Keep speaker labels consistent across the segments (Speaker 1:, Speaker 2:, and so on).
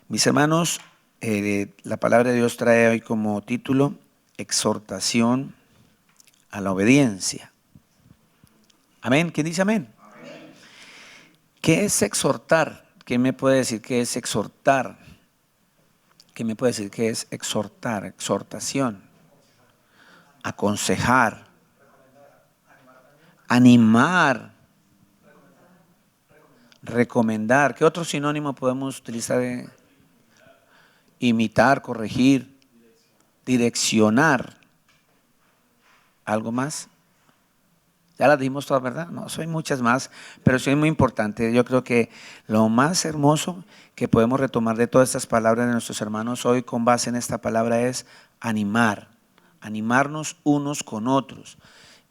Speaker 1: Mis hermanos, la palabra de Dios trae hoy como título exhortación a la obediencia. Amén. ¿Quién dice amén? Amén. ¿Qué es exhortar? ¿Quién me puede decir qué es exhortar? ¿Quién me puede decir qué es exhortar? Exhortación. Aconsejar. Animar. Recomendar. ¿Qué otro sinónimo podemos utilizar? Imitar, corregir, direccionar. ¿Algo más? Ya las dimos todas, ¿verdad? No, son muchas más, pero sí es muy importante. Yo creo que lo más hermoso que podemos retomar de todas estas palabras de nuestros hermanos hoy con base en esta palabra es animar, animarnos unos con otros.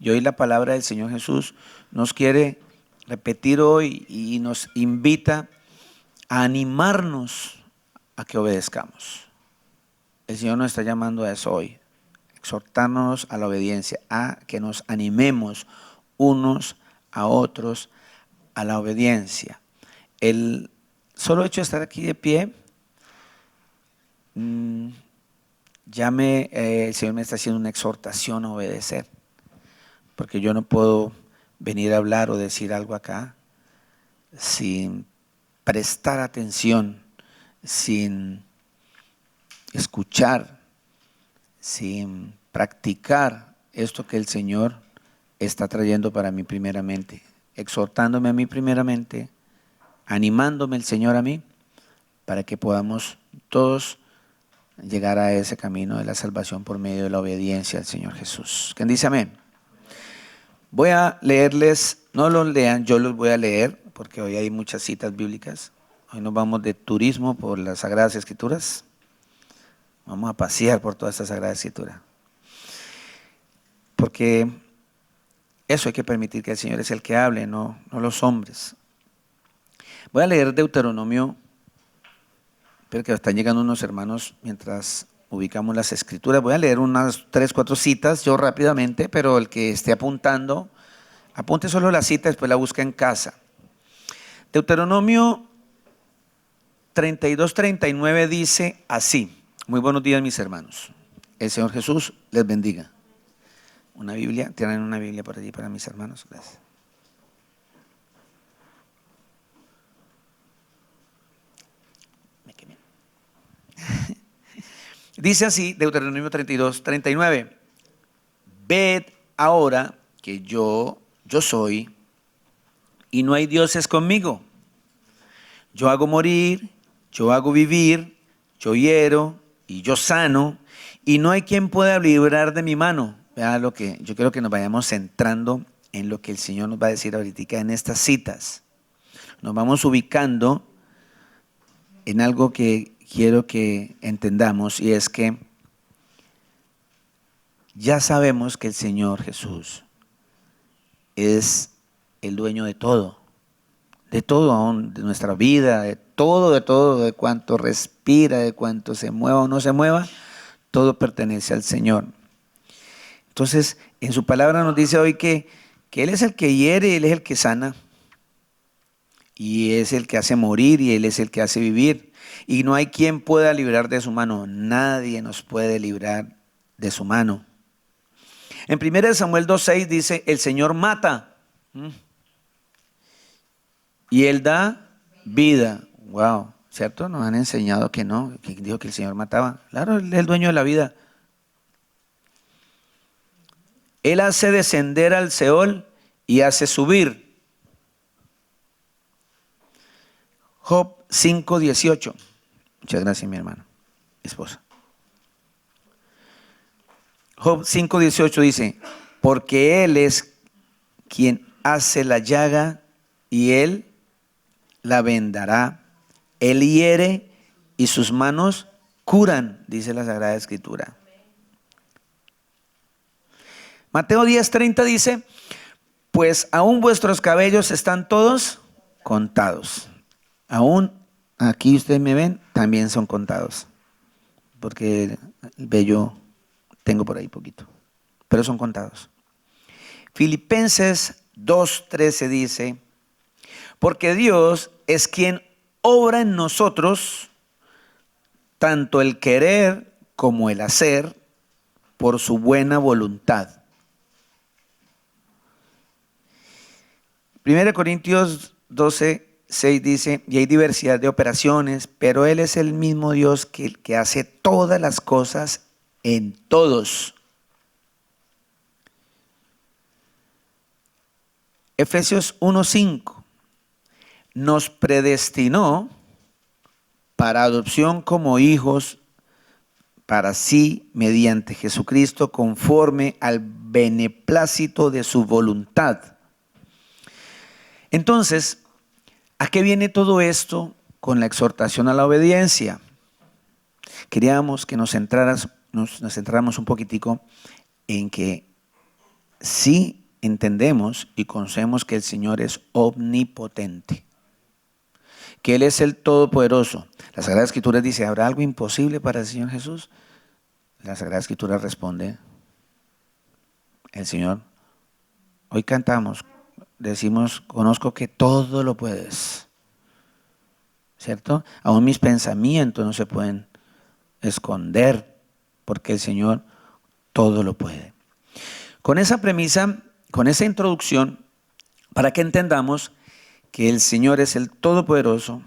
Speaker 1: Y hoy la palabra del Señor Jesús nos quiere repetir hoy y nos invita a animarnos a que obedezcamos. El Señor nos está llamando a eso hoy, exhortarnos a la obediencia, a que nos animemos unos a otros a la obediencia. El solo hecho de estar aquí de pie, el Señor me está haciendo una exhortación a obedecer, porque yo no puedo venir a hablar o decir algo acá sin prestar atención, sin escuchar, sin practicar esto que el Señor está trayendo para mí primeramente, exhortándome a mí primeramente, animándome el Señor a mí, para que podamos todos llegar a ese camino de la salvación por medio de la obediencia al Señor Jesús. ¿Quién dice amén? Voy a leerles, no los lean, yo los voy a leer, porque hoy hay muchas citas bíblicas. Hoy nos vamos de turismo por las Sagradas Escrituras. Vamos a pasear por toda esta Sagrada Escritura. Porque eso hay que permitir que el Señor es el que hable, no los hombres. Voy a leer Deuteronomio, pero que están llegando unos hermanos mientras ubicamos las escrituras. Voy a leer unas 3, 4 citas yo rápidamente, pero el que esté apuntando, apunte solo la cita, después la busca en casa. Deuteronomio 32, 39 dice así. Muy buenos días, mis hermanos. El Señor Jesús les bendiga. Una Biblia, tienen una Biblia por allí para mis hermanos. Gracias. Dice así, Deuteronomio 32, 39. Ved ahora que yo soy y no hay dioses conmigo. Yo hago morir, yo hago vivir, yo hiero y yo sano, y no hay quien pueda librar de mi mano. Vea lo que yo quiero que nos vayamos centrando en lo que el Señor nos va a decir ahorita en estas citas. Nos vamos ubicando en algo que quiero que entendamos, y es que ya sabemos que el Señor Jesús es el dueño de todo aún, de nuestra vida, de todo, de cuanto respira, de cuanto se mueva o no se mueva, todo pertenece al Señor. Entonces, en su palabra nos dice hoy que Él es el que hiere, Él es el que sana, y es el que hace morir, y Él es el que hace vivir, y no hay quien pueda librar de su mano. Nadie nos puede librar de su mano. En 1 Samuel 2:6 dice, el Señor mata y Él da vida. Wow, ¿cierto? Nos han enseñado que no, que dijo que el Señor mataba. Claro, Él es el dueño de la vida. Él hace descender al Seol y hace subir. Job 5:18. Muchas gracias, mi hermano, mi esposa. Job 5:18 dice, porque Él es quien hace la llaga y Él la vendará. Él hiere y sus manos curan, dice la Sagrada Escritura. Mateo 10:30 dice, pues aún vuestros cabellos están todos contados. Aún aquí ustedes me ven, también son contados. Porque el vello tengo por ahí poquito, pero son contados. Filipenses 2:13 dice, porque Dios es quien obra en nosotros tanto el querer como el hacer por su buena voluntad. 1 Corintios 12:6 dice, y hay diversidad de operaciones, pero Él es el mismo Dios que hace todas las cosas en todos. Efesios 1:5 nos predestinó para adopción como hijos para sí mediante Jesucristo conforme al beneplácito de su voluntad. Entonces, ¿a qué viene todo esto con la exhortación a la obediencia? Queríamos que nos centráramos un poquitico en que sí entendemos y conocemos que el Señor es omnipotente, que Él es el Todopoderoso. La Sagrada Escritura dice, ¿habrá algo imposible para el Señor Jesús? La Sagrada Escritura responde, el Señor, hoy cantamos, decimos, conozco que todo lo puedes, ¿cierto? Aún mis pensamientos no se pueden esconder, porque el Señor todo lo puede. Con esa premisa, con esa introducción, para que entendamos que el Señor es el Todopoderoso,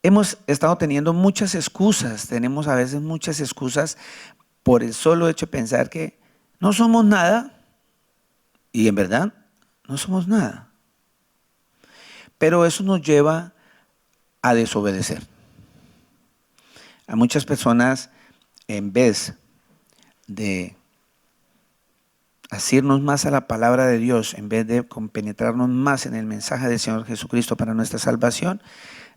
Speaker 1: hemos estado teniendo muchas excusas, tenemos a veces muchas excusas por el solo hecho de pensar que no somos nada, y en verdad no somos nada. Pero eso nos lleva a desobedecer. A muchas personas, en vez de asirnos más a la palabra de Dios, en vez de compenetrarnos más en el mensaje del Señor Jesucristo para nuestra salvación,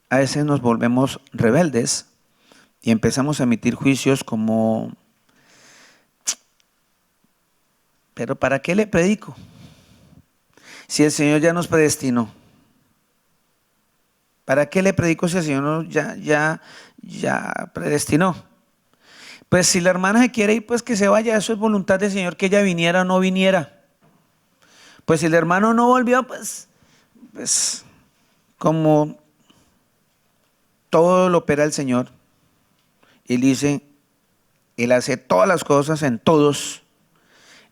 Speaker 1: a veces nos volvemos rebeldes y empezamos a emitir juicios como, ¿pero para qué le predico? Si el Señor ya nos predestinó. ¿Para qué le predico si el Señor ya predestinó? Pues si la hermana se quiere ir, pues que se vaya, eso es voluntad del Señor, que ella viniera o no viniera. Pues si el hermano no volvió, pues como todo lo opera el Señor, Él dice, Él hace todas las cosas en todos,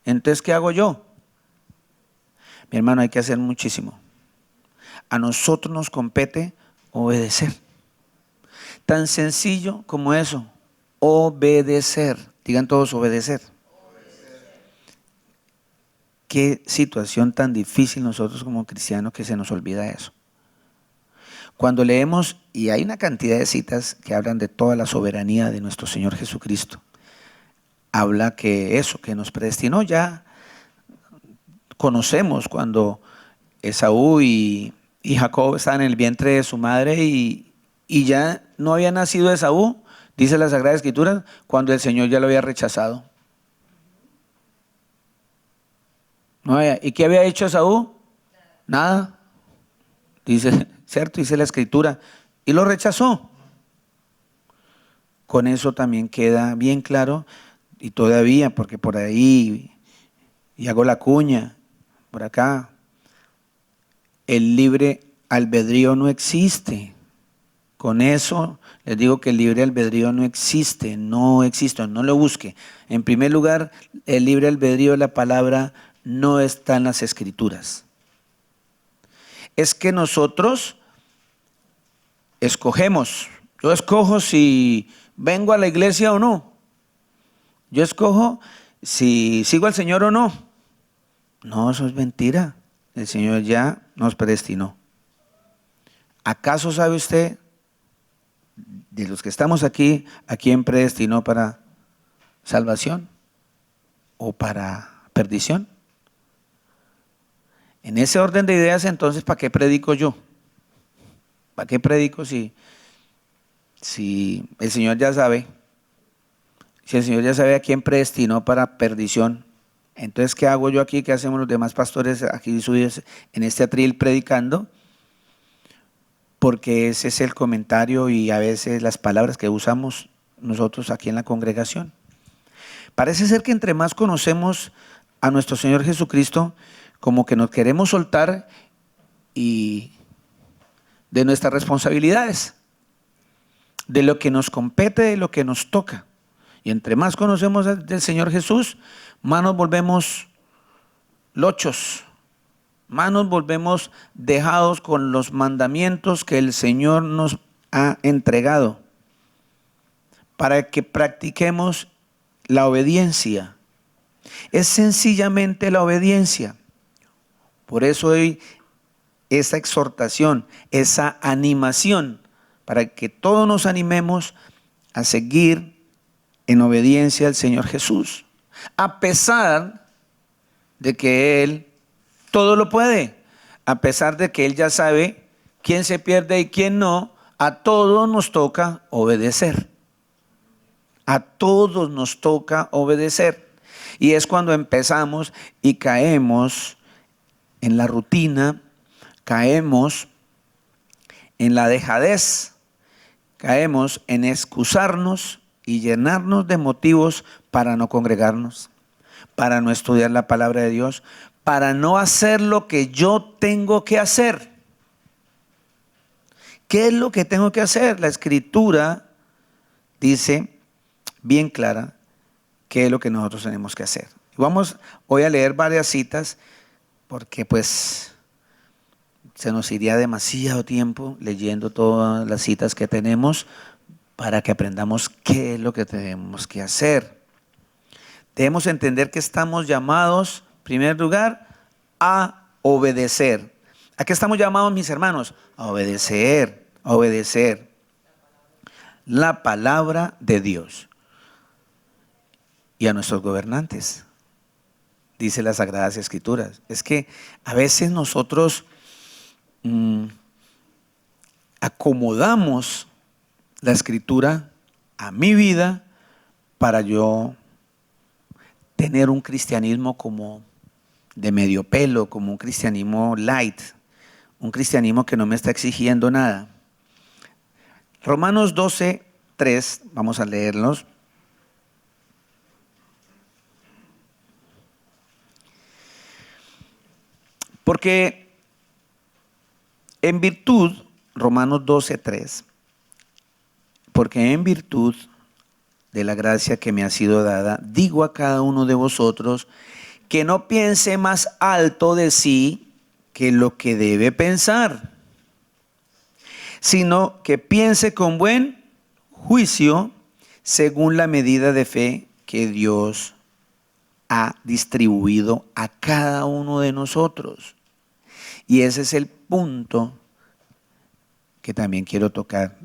Speaker 1: entonces ¿qué hago yo? Mi hermano, hay que hacer muchísimo. A nosotros nos compete obedecer. Tan sencillo como eso, obedecer. Digan todos obedecer. Qué situación tan difícil nosotros como cristianos que se nos olvida eso. Cuando leemos, y hay una cantidad de citas que hablan de toda la soberanía de nuestro Señor Jesucristo, habla que eso, que nos predestinó ya. Conocemos cuando Esaú y Jacob estaban en el vientre de su madre y ya no había nacido Esaú, dice la Sagrada Escritura, cuando el Señor ya lo había rechazado. No había. ¿Y qué había hecho Esaú? Nada. Dice, ¿cierto? Dice la Escritura. Y lo rechazó. Con eso también queda bien claro, y todavía, porque por ahí, y hago la cuña, por acá, el libre albedrío no existe. Con eso les digo que el libre albedrío no existe, no lo busque. En primer lugar, el libre albedrío de la palabra no está en las Escrituras. Es que nosotros escogemos. Yo escojo si vengo a la iglesia o no. Yo escojo si sigo al Señor o no. No, eso es mentira. El Señor ya nos predestinó. ¿Acaso sabe usted, de los que estamos aquí, a quién predestinó para salvación o para perdición? En ese orden de ideas, entonces, ¿para qué predico yo? ¿Para qué predico si el Señor ya sabe? Si el Señor ya sabe a quién predestinó para perdición, entonces, ¿qué hago yo aquí? ¿Qué hacemos los demás pastores aquí subidos en este atril predicando? Porque ese es el comentario y a veces las palabras que usamos nosotros aquí en la congregación. Parece ser que entre más conocemos a nuestro Señor Jesucristo, como que nos queremos soltar y de nuestras responsabilidades. de lo que nos compete, de lo que nos toca. Y entre más conocemos del Señor Jesús, más nos volvemos lochos, más nos volvemos dejados con los mandamientos que el Señor nos ha entregado para que practiquemos la obediencia. Es sencillamente la obediencia. Por eso hoy esa exhortación, esa animación, para que todos nos animemos a seguir en obediencia al Señor Jesús, a pesar de que Él todo lo puede, a pesar de que Él ya sabe quién se pierde y quién no. A todos nos toca obedecer, a todos nos toca obedecer, y es cuando empezamos y caemos en la rutina, caemos en la dejadez, caemos en excusarnos y llenarnos de motivos para no congregarnos, para no estudiar la palabra de Dios, para no hacer lo que yo tengo que hacer. ¿Qué es lo que tengo que hacer? La Escritura dice bien clara qué es lo que nosotros tenemos que hacer. Vamos hoy a leer varias citas porque pues se nos iría demasiado tiempo leyendo todas las citas que tenemos para que aprendamos qué es lo que tenemos que hacer. Debemos entender que estamos llamados, en primer lugar, a obedecer. ¿A qué estamos llamados, mis hermanos? A obedecer, a obedecer la palabra de Dios y a nuestros gobernantes, dice las Sagradas Escrituras. Es que a veces nosotros acomodamos la Escritura a mi vida para yo tener un cristianismo como de medio pelo, como un cristianismo light, un cristianismo que no me está exigiendo nada. Romanos 12:3, vamos a leerlos. Porque en virtud, Romanos 12:3, porque en virtud de la gracia que me ha sido dada, digo a cada uno de vosotros que no piense más alto de sí que lo que debe pensar, sino que piense con buen juicio según la medida de fe que Dios ha distribuido a cada uno de nosotros. Y ese es el punto que también quiero tocar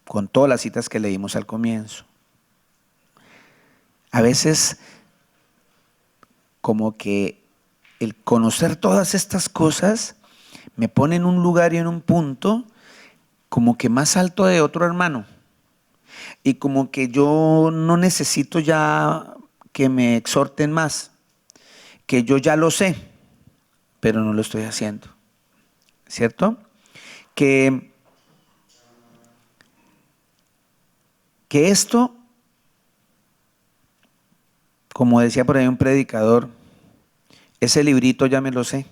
Speaker 1: con todas las citas que leímos al comienzo. A veces como que el conocer todas estas cosas me pone en un lugar y en un punto como que más alto de otro hermano, y como que yo no necesito ya que me exhorten más, que yo ya lo sé, pero no lo estoy haciendo, ¿cierto? Que esto, como decía por ahí un predicador, ese librito ya me lo sé,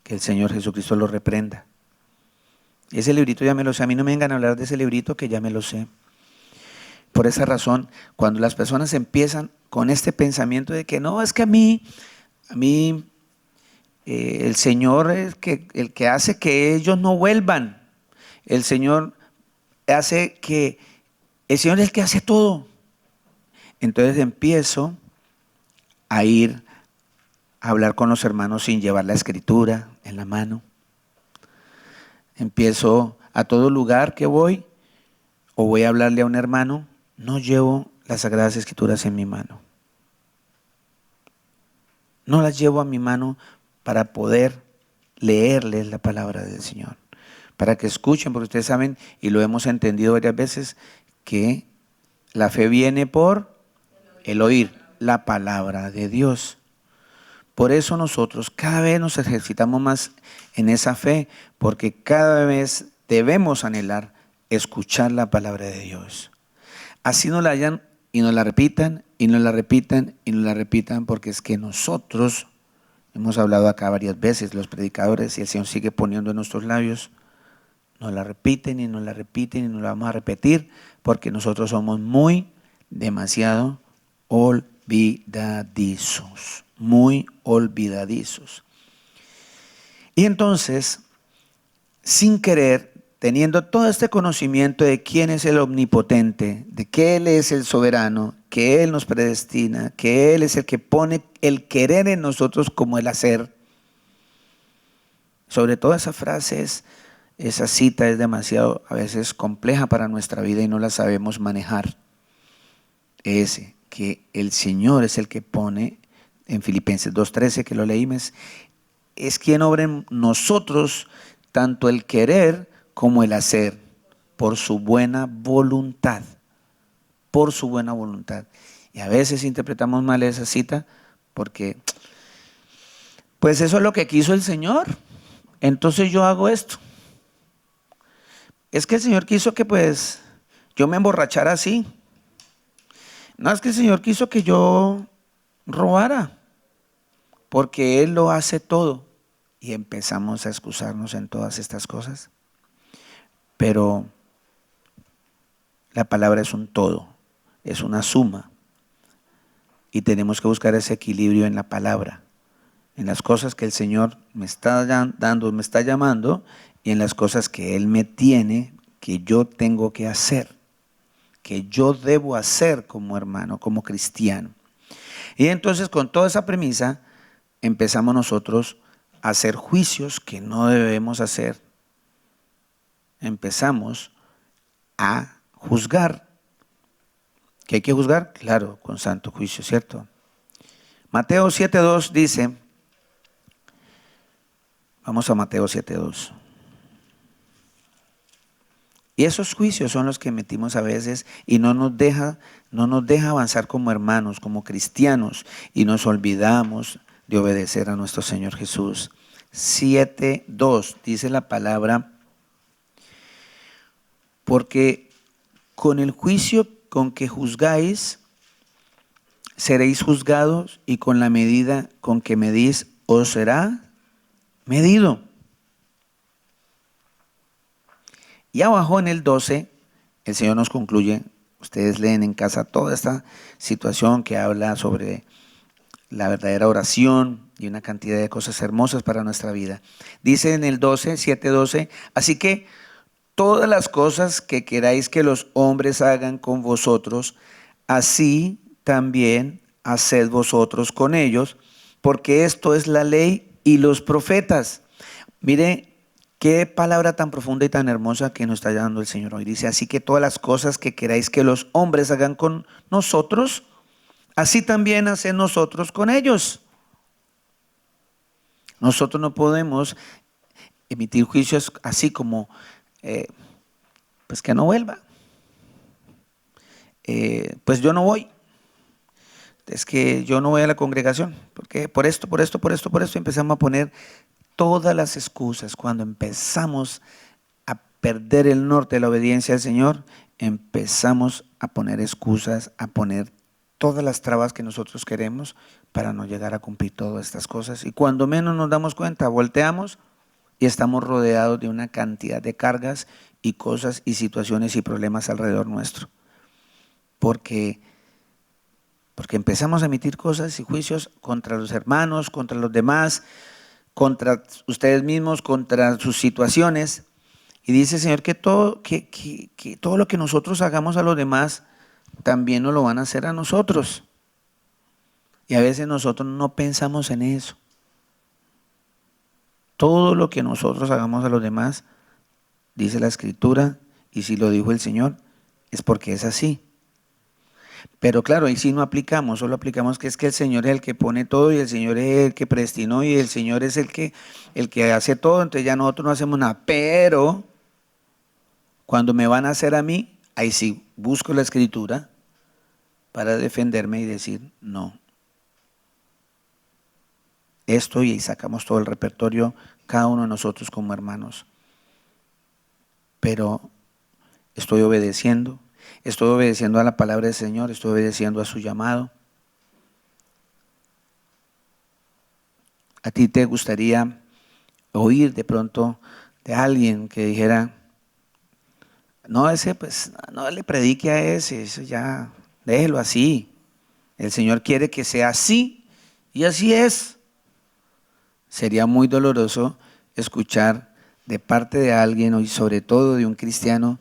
Speaker 1: que el Señor Jesucristo lo reprenda. Ese librito ya me lo sé, a mí no me vengan a hablar de ese librito que ya me lo sé. Por esa razón, cuando las personas empiezan con este pensamiento de que no, es que a mí el Señor es el que hace que ellos no vuelvan, el Señor hace que, el Señor es el que hace todo. Entonces empiezo a ir a hablar con los hermanos sin llevar la Escritura en la mano. Empiezo a todo lugar que voy o voy a hablarle a un hermano, no llevo las Sagradas Escrituras en mi mano. No las llevo a mi mano para poder leerles la palabra del Señor, para que escuchen, porque ustedes saben, y lo hemos entendido varias veces, que la fe viene por el oír la palabra de Dios. Por eso nosotros cada vez nos ejercitamos más en esa fe, porque cada vez debemos anhelar escuchar la palabra de Dios. Así nos la hayan y nos la repitan, y nos la repitan, y nos la repitan, porque es que nosotros, hemos hablado acá varias veces, los predicadores, y el Señor sigue poniendo en nuestros labios, nos la repiten y nos la repiten y nos la vamos a repetir porque nosotros somos demasiado olvidadizos, muy olvidadizos. Y entonces, sin querer, teniendo todo este conocimiento de quién es el omnipotente, de que Él es el soberano, que Él nos predestina, que Él es el que pone el querer en nosotros como el hacer, sobre todo esa frase, esa cita es demasiado a veces compleja para nuestra vida y no la sabemos manejar. Que el Señor es el que pone, en Filipenses 2:13 que lo leímos, es quien obra en nosotros tanto el querer como el hacer, por su buena voluntad, por su buena voluntad. Y a veces interpretamos mal esa cita porque, pues eso es lo que quiso el Señor, entonces yo hago esto. Es que el Señor quiso que pues yo me emborrachara así. No, es que el Señor quiso que yo robara, porque Él lo hace todo. Y empezamos a excusarnos en todas estas cosas. Pero la palabra es un todo, es una suma. Y tenemos que buscar ese equilibrio en la palabra, en las cosas que el Señor me está dando, me está llamando, y en las cosas que Él me tiene, que yo tengo que hacer, que yo debo hacer como hermano, como cristiano. Y entonces con toda esa premisa empezamos nosotros a hacer juicios que no debemos hacer. Empezamos a juzgar. ¿Que hay que juzgar? Claro, con santo juicio, ¿cierto? Mateo 7:2 dice, vamos a Mateo 7:2. Y esos juicios son los que emitimos a veces y no nos deja avanzar como hermanos, como cristianos, y nos olvidamos de obedecer a nuestro Señor Jesús. 7:2 dice la palabra, porque con el juicio con que juzgáis, seréis juzgados, y con la medida con que medís, os será medido. Y abajo en el 12, el Señor nos concluye, ustedes leen en casa toda esta situación que habla sobre la verdadera oración y una cantidad de cosas hermosas para nuestra vida. Dice en el 12, 7:12, así que todas las cosas que queráis que los hombres hagan con vosotros, así también haced vosotros con ellos, porque esto es la ley y los profetas. Mire, qué palabra tan profunda y tan hermosa que nos está dando el Señor hoy. Dice, así que todas las cosas que queráis que los hombres hagan con nosotros, así también haced nosotros con ellos. Nosotros no podemos emitir juicios así como, pues que no vuelva. Pues yo no voy. Es que yo no voy a la congregación, porque por esto, empezamos a poner todas las excusas. Cuando empezamos a perder el norte de la obediencia al Señor, empezamos a poner excusas, a poner todas las trabas que nosotros queremos para no llegar a cumplir todas estas cosas. Y cuando menos nos damos cuenta, volteamos y estamos rodeados de una cantidad de cargas y cosas y situaciones y problemas alrededor nuestro. Porque empezamos a emitir cosas y juicios contra los hermanos, contra los demás, contra ustedes mismos, contra sus situaciones. Y dice el Señor que todo lo que nosotros hagamos a los demás, también nos lo van a hacer a nosotros. Y a veces nosotros no pensamos en eso. Todo lo que nosotros hagamos a los demás, dice la Escritura, y si lo dijo el Señor, es porque es así. Pero claro, ahí sí no aplicamos, solo aplicamos que es que el Señor es el que pone todo y el Señor es el que predestinó y el Señor es el que hace todo, entonces ya nosotros no hacemos nada. Pero cuando me van a hacer a mí, ahí sí busco la Escritura para defenderme y decir no. Esto, y ahí sacamos todo el repertorio, cada uno de nosotros como hermanos. Pero estoy obedeciendo a la palabra del Señor, estoy obedeciendo a su llamado. ¿A ti te gustaría oír de pronto de alguien que dijera, No, ese pues no le predique a ese, eso ya, déjelo así. El Señor quiere que sea así y así es. Sería muy doloroso escuchar de parte de alguien y sobre todo de un cristiano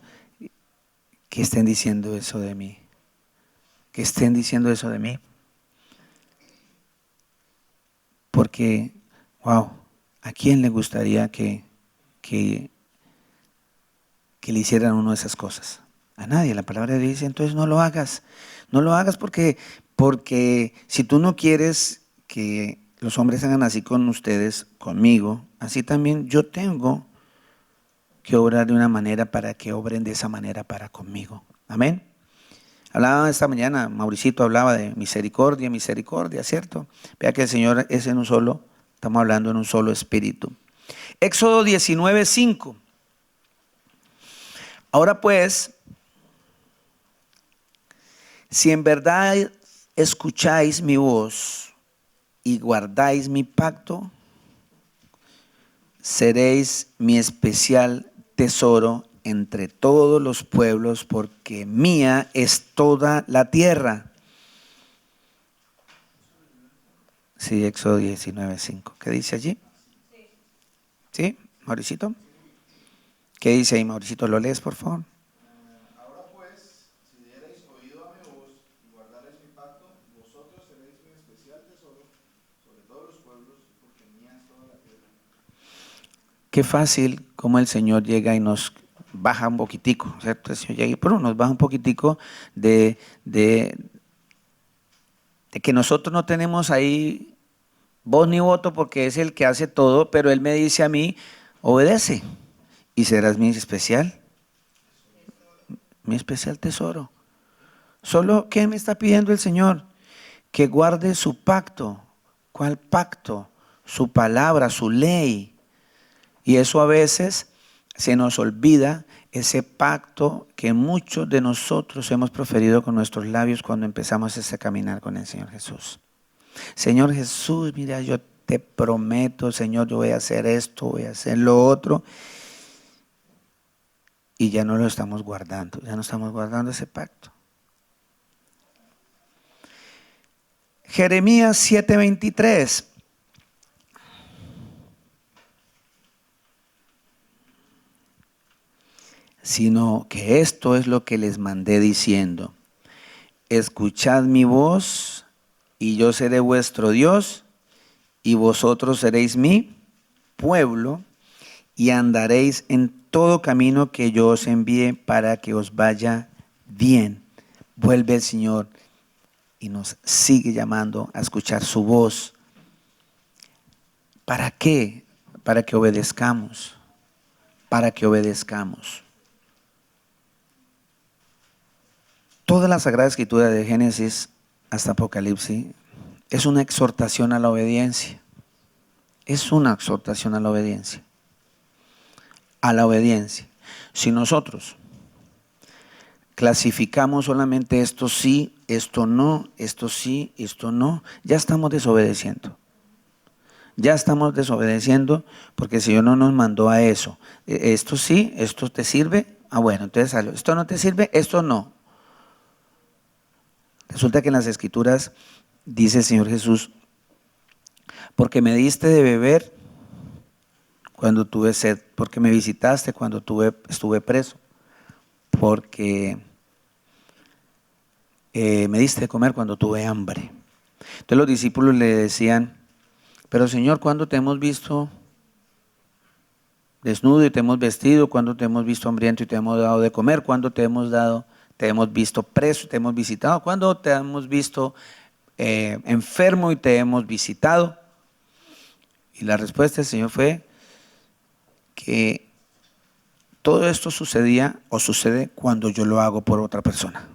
Speaker 1: que estén diciendo eso de mí. Que estén diciendo eso de mí. Porque, wow, ¿a quién le gustaría que le hicieran uno de esas cosas? A nadie. La palabra de Dios dice, entonces no lo hagas. No lo hagas porque si tú no quieres que los hombres hagan así con ustedes, conmigo, así también yo tengo que obrar de una manera para que obren de esa manera para conmigo. Amén. Hablaba esta mañana, Mauricito hablaba de misericordia, misericordia, ¿cierto? Vea que el Señor es en un solo, estamos hablando en un solo espíritu. Éxodo 19:5. Ahora pues, si en verdad escucháis mi voz y guardáis mi pacto, seréis mi especial tesoro entre todos los pueblos, porque mía es toda la tierra. Sí, Éxodo 19:5. ¿Qué dice allí? ¿Sí, Mauricito? ¿Qué dice ahí, Mauricito? ¿Lo lees, por favor?
Speaker 2: Ahora pues, si diereis oído a mi voz y guardareis mi pacto, vosotros seréis mi especial tesoro sobre todos los pueblos, porque mía es toda la tierra.
Speaker 1: Qué fácil como el Señor llega y nos baja un poquitico, ¿cierto? El Señor llega y pero nos baja un poquitico de que nosotros no tenemos ahí voz ni voto porque es el que hace todo, pero Él me dice a mí, obedece y serás mi especial tesoro. Solo, ¿qué me está pidiendo el Señor? Que guarde su pacto. ¿Cuál pacto? Su palabra, su ley. Y eso a veces se nos olvida, ese pacto que muchos de nosotros hemos proferido con nuestros labios cuando empezamos ese caminar con el Señor Jesús. Señor Jesús, mira, yo te prometo, Señor, yo voy a hacer esto, voy a hacer lo otro. Y ya no lo estamos guardando, ya no estamos guardando ese pacto. Jeremías 7:23. Sino que esto es lo que les mandé diciendo: escuchad mi voz y yo seré vuestro Dios y vosotros seréis mi pueblo y andaréis en todo camino que yo os envíe para que os vaya bien. Vuelve el Señor y nos sigue llamando a escuchar su voz. ¿Para qué? Para que obedezcamos, para que obedezcamos. Toda la Sagrada Escritura de Génesis hasta Apocalipsis es una exhortación a la obediencia. Es una exhortación a la obediencia. A la obediencia. Si nosotros clasificamos solamente esto sí, esto no, esto sí, esto no, ya estamos desobedeciendo. Ya estamos desobedeciendo porque el Señor no nos mandó a eso. Esto sí, esto te sirve, bueno, entonces esto no te sirve, esto no. Resulta que en las Escrituras dice el Señor Jesús, porque me diste de beber cuando tuve sed, porque me visitaste cuando estuve preso, porque me diste de comer cuando tuve hambre. Entonces los discípulos le decían, pero Señor, ¿cuándo te hemos visto desnudo y te hemos vestido? ¿Cuándo te hemos visto hambriento y te hemos dado de comer? ¿Cuándo te hemos visto preso y te hemos visitado? ¿Cuándo te hemos visto enfermo y te hemos visitado? Y la respuesta del Señor fue que todo esto sucedía o sucede cuando yo lo hago por otra persona.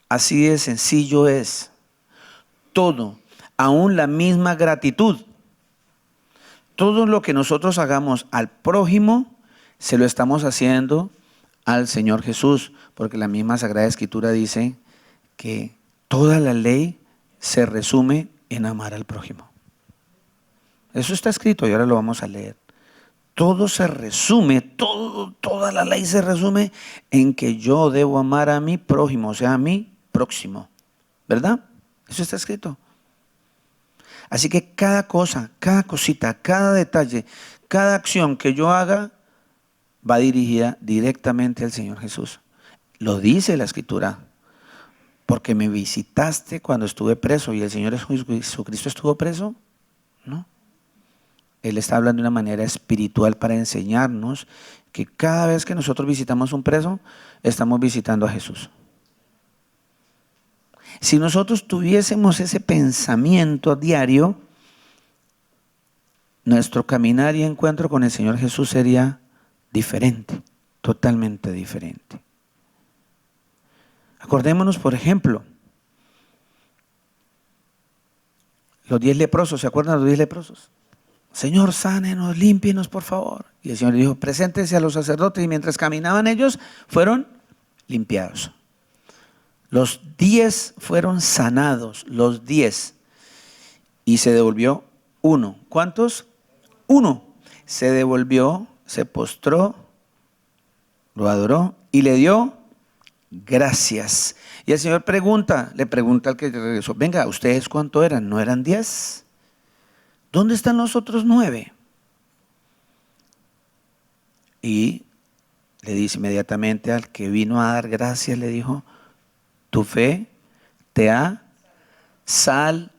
Speaker 1: Así de sencillo es. Todo, aún la misma gratitud. Todo lo que nosotros hagamos al prójimo, se lo estamos haciendo al Señor Jesús, porque la misma Sagrada Escritura dice que toda la ley se resume en amar al prójimo. Eso está escrito y ahora lo vamos a leer. todo se resume, toda la ley se resume en que yo debo amar a mi prójimo, o sea, a mi próximo, ¿verdad? Eso está escrito. Así que cada cosa, cada cosita, cada detalle, cada acción que yo haga va dirigida directamente al Señor Jesús. Lo dice la Escritura. Porque me visitaste cuando estuve preso y el Señor Jesucristo estuvo preso, ¿no? Él está hablando de una manera espiritual para enseñarnos que cada vez que nosotros visitamos un preso, estamos visitando a Jesús. Si nosotros tuviésemos ese pensamiento diario, nuestro caminar y encuentro con el Señor Jesús sería diferente, totalmente diferente. Acordémonos, por ejemplo, los 10 leprosos, ¿se acuerdan de los 10 leprosos? Señor, sánenos, límpienos, por favor. Y el Señor dijo, preséntense a los sacerdotes, y mientras caminaban ellos, fueron limpiados. Los 10 fueron sanados, los 10. Y se devolvió uno. ¿Cuántos? Uno. Se devolvió, se postró, lo adoró y le dio gracias. Y el Señor le pregunta al que regresó, venga, ¿ustedes cuánto eran? ¿No eran 10? ¿Dónde están los otros 9? Y le dice inmediatamente al que vino a dar gracias, le dijo, tu fe te ha salvado.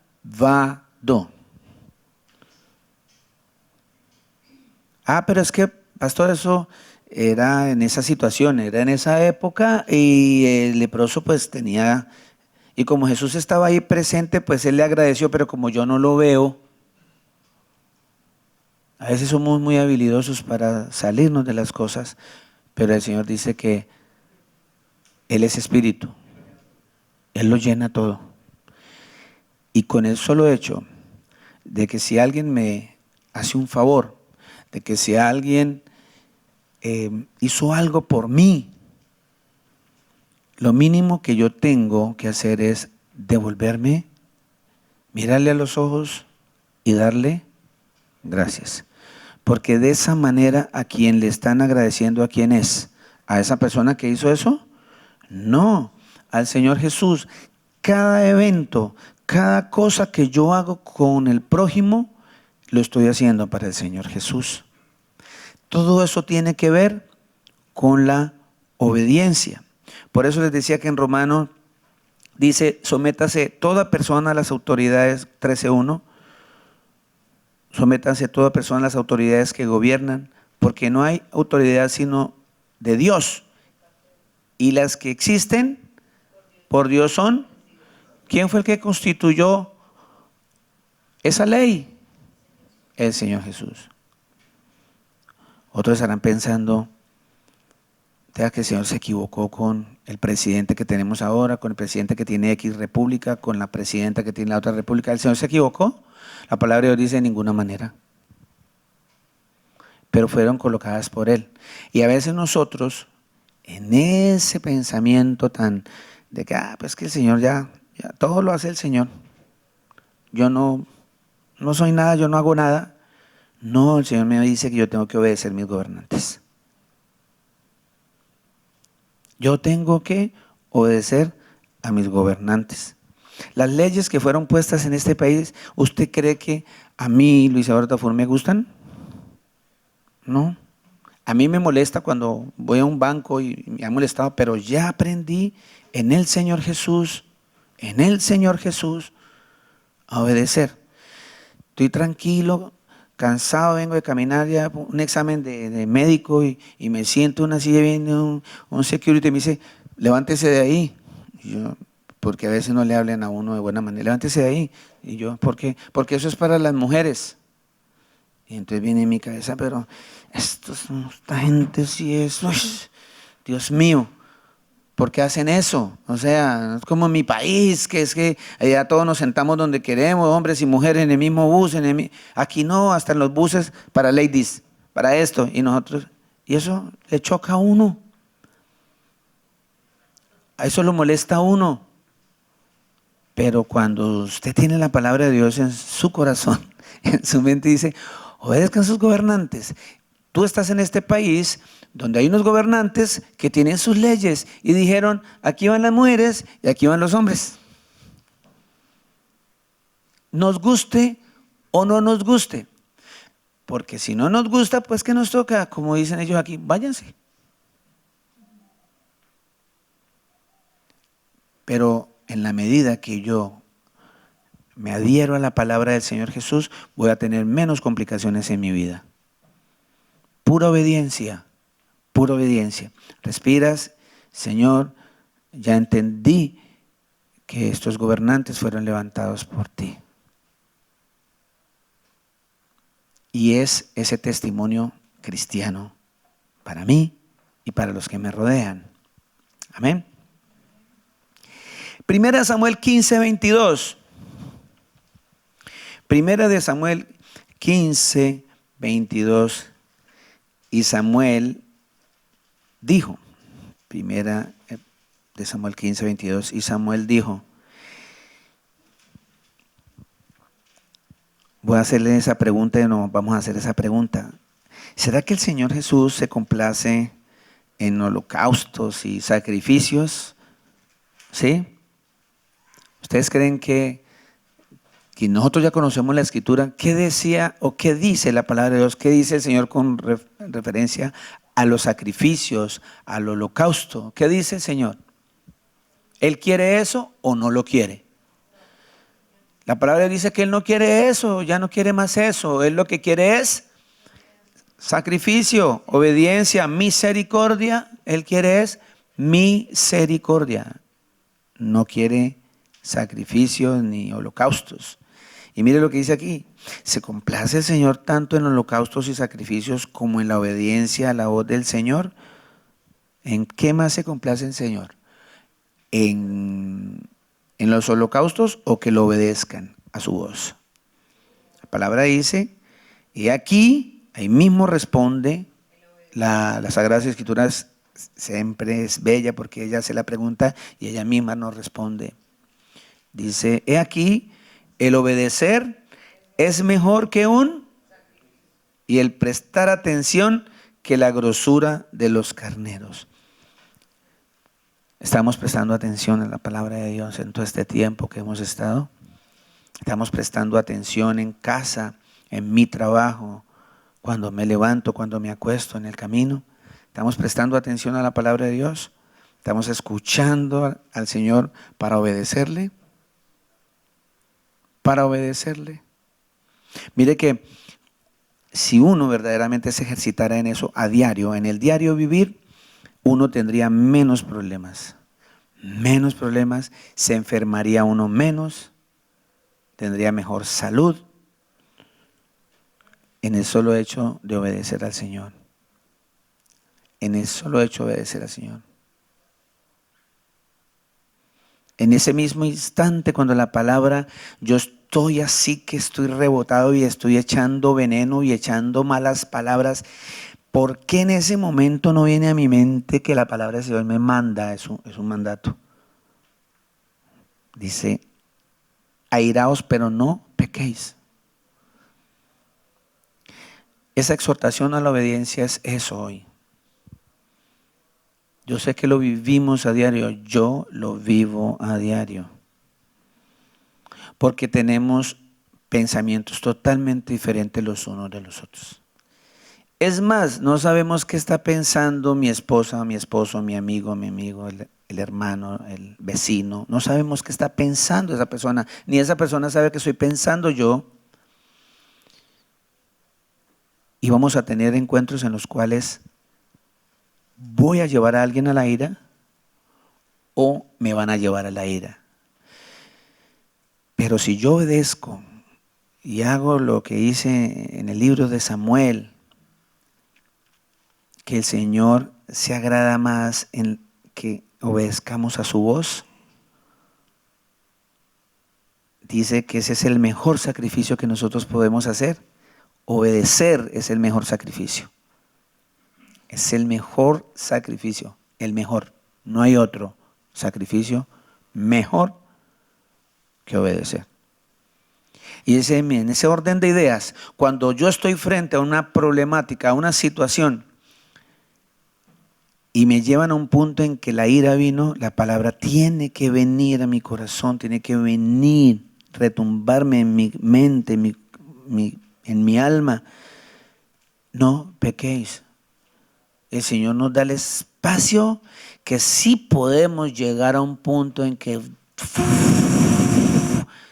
Speaker 1: Pero es que, pastor, eso era en esa situación, era en esa época, y el leproso pues tenía, y como Jesús estaba ahí presente, pues él le agradeció, pero como yo no lo veo, a veces somos muy habilidosos para salirnos de las cosas, pero el Señor dice que Él es espíritu, Él lo llena todo. Y con el solo hecho de que si alguien me hace un favor, de que si alguien hizo algo por mí, lo mínimo que yo tengo que hacer es devolverme, mirarle a los ojos y darle gracias. Porque de esa manera a quien le están agradeciendo, ¿a quién es? ¿A esa persona que hizo eso? No, al Señor Jesús. Cada evento, cada cosa que yo hago con el prójimo, lo estoy haciendo para el Señor Jesús. Todo eso tiene que ver con la obediencia. Por eso les decía que en Romanos dice, sométase toda persona a las autoridades, 13:1, sométanse toda persona a las autoridades que gobiernan, porque no hay autoridad sino de Dios. Y las que existen por Dios son. ¿Quién fue el que constituyó esa ley? El Señor Jesús. Otros estarán pensando, que el Señor se equivocó con el presidente que tenemos ahora, con el presidente que tiene X república, con la presidenta que tiene la otra república. ¿El Señor se equivocó? La palabra de Dios dice de ninguna manera. Pero fueron colocadas por Él. Y a veces nosotros, en ese pensamiento tan de que, pues que el Señor ya todo lo hace el Señor. Yo no soy nada, yo no hago nada. No, el Señor me dice que yo tengo que obedecer a mis gobernantes. Yo tengo que obedecer a mis gobernantes. Las leyes que fueron puestas en este país, ¿usted cree que a mí, Luis Eduardo Tafur, me gustan? No. A mí me molesta cuando voy a un banco y me ha molestado, pero ya aprendí en el Señor Jesús, a obedecer. Estoy tranquilo, cansado, vengo de caminar ya un examen de médico y me siento en una silla, viene un security y me dice, levántese de ahí. Y yo, porque a veces no le hablan a uno de buena manera, levántese de ahí. Y yo, ¿por qué? Porque eso es para las mujeres. Y entonces viene en mi cabeza, pero esta gente sí es, Dios mío, ¿por qué hacen eso? O sea, es como en mi país, que es que allá todos nos sentamos donde queremos, hombres y mujeres en el mismo bus, aquí no, hasta en los buses para ladies, para esto, y nosotros, y eso le choca a uno. A eso lo molesta a uno. Pero cuando usted tiene la palabra de Dios en su corazón, en su mente, dice, obedezcan a sus gobernantes. Tú estás en este país donde hay unos gobernantes que tienen sus leyes y dijeron, aquí van las mujeres y aquí van los hombres. Nos guste o no nos guste. Porque si no nos gusta, pues ¿qué nos toca? Como dicen ellos aquí, váyanse. Pero en la medida que yo me adhiero a la palabra del Señor Jesús, voy a tener menos complicaciones en mi vida. Pura obediencia, pura obediencia. Respiras, Señor, ya entendí que estos gobernantes fueron levantados por ti. Y es ese testimonio cristiano para mí y para los que me rodean. Amén. Primera Samuel 15, 22. Primera de Samuel 15, 22. Y Samuel dijo, primera de Samuel 15, 22. Y Samuel dijo, voy a hacerle esa pregunta y no vamos a hacer esa pregunta. ¿Será que el Señor Jesús se complace en holocaustos y sacrificios? ¿Sí? ¿Ustedes creen que nosotros ya conocemos la Escritura? ¿Qué decía o qué dice la palabra de Dios? ¿Qué dice el Señor con referencia a los sacrificios, al holocausto? ¿Qué dice el Señor? ¿Él quiere eso o no lo quiere? La palabra dice que Él no quiere eso, ya no quiere más eso. Él lo que quiere es sacrificio, obediencia, misericordia. Él quiere es misericordia. No quiere sacrificios ni holocaustos. Y mire lo que dice aquí. Se complace el Señor tanto en holocaustos y sacrificios como en la obediencia a la voz del Señor. ¿En qué más se complace el Señor? ¿En los holocaustos o que lo obedezcan a su voz? La palabra dice, y aquí, ahí mismo responde, las Sagradas Escrituras siempre es bella porque ella hace la pregunta y ella misma nos responde. Dice, he aquí, el obedecer es mejor que y el prestar atención que la grosura de los carneros. Estamos prestando atención a la palabra de Dios en todo este tiempo que hemos estado. Estamos prestando atención en casa, en mi trabajo, cuando me levanto, cuando me acuesto en el camino. Estamos prestando atención a la palabra de Dios. Estamos escuchando al Señor para obedecerle. Para obedecerle. Mire que si uno verdaderamente se ejercitara en eso a diario, en el diario vivir, uno tendría menos problemas, se enfermaría uno menos, tendría mejor salud en el solo hecho de obedecer al Señor. En el solo hecho de obedecer al Señor. En ese mismo instante, cuando la palabra, yo estoy así que estoy rebotado y estoy echando veneno y echando malas palabras, ¿por qué en ese momento no viene a mi mente que la palabra del Señor me manda? Es un mandato. Dice, airaos pero no pequéis. Esa exhortación a la obediencia es eso hoy. Yo sé que lo vivimos a diario, yo lo vivo a diario. Porque tenemos pensamientos totalmente diferentes los unos de los otros. Es más, no sabemos qué está pensando mi esposa, mi esposo, mi amigo, el hermano, el vecino. No sabemos qué está pensando esa persona, ni esa persona sabe qué estoy pensando yo. Y vamos a tener encuentros en los cuales ¿voy a llevar a alguien a la ira o me van a llevar a la ira? Pero si yo obedezco y hago lo que hice en el libro de Samuel, que el Señor se agrada más en que obedezcamos a su voz, dice que ese es el mejor sacrificio que nosotros podemos hacer. Obedecer es el mejor sacrificio. Es el mejor sacrificio, el mejor. No hay otro sacrificio mejor que obedecer. Y en ese orden de ideas, cuando yo estoy frente a una problemática, a una situación, y me llevan a un punto en que la ira vino, la palabra tiene que venir a mi corazón, tiene que venir, retumbarme en mi mente, en mi alma. No pequéis. El Señor nos da el espacio que sí podemos llegar a un punto en que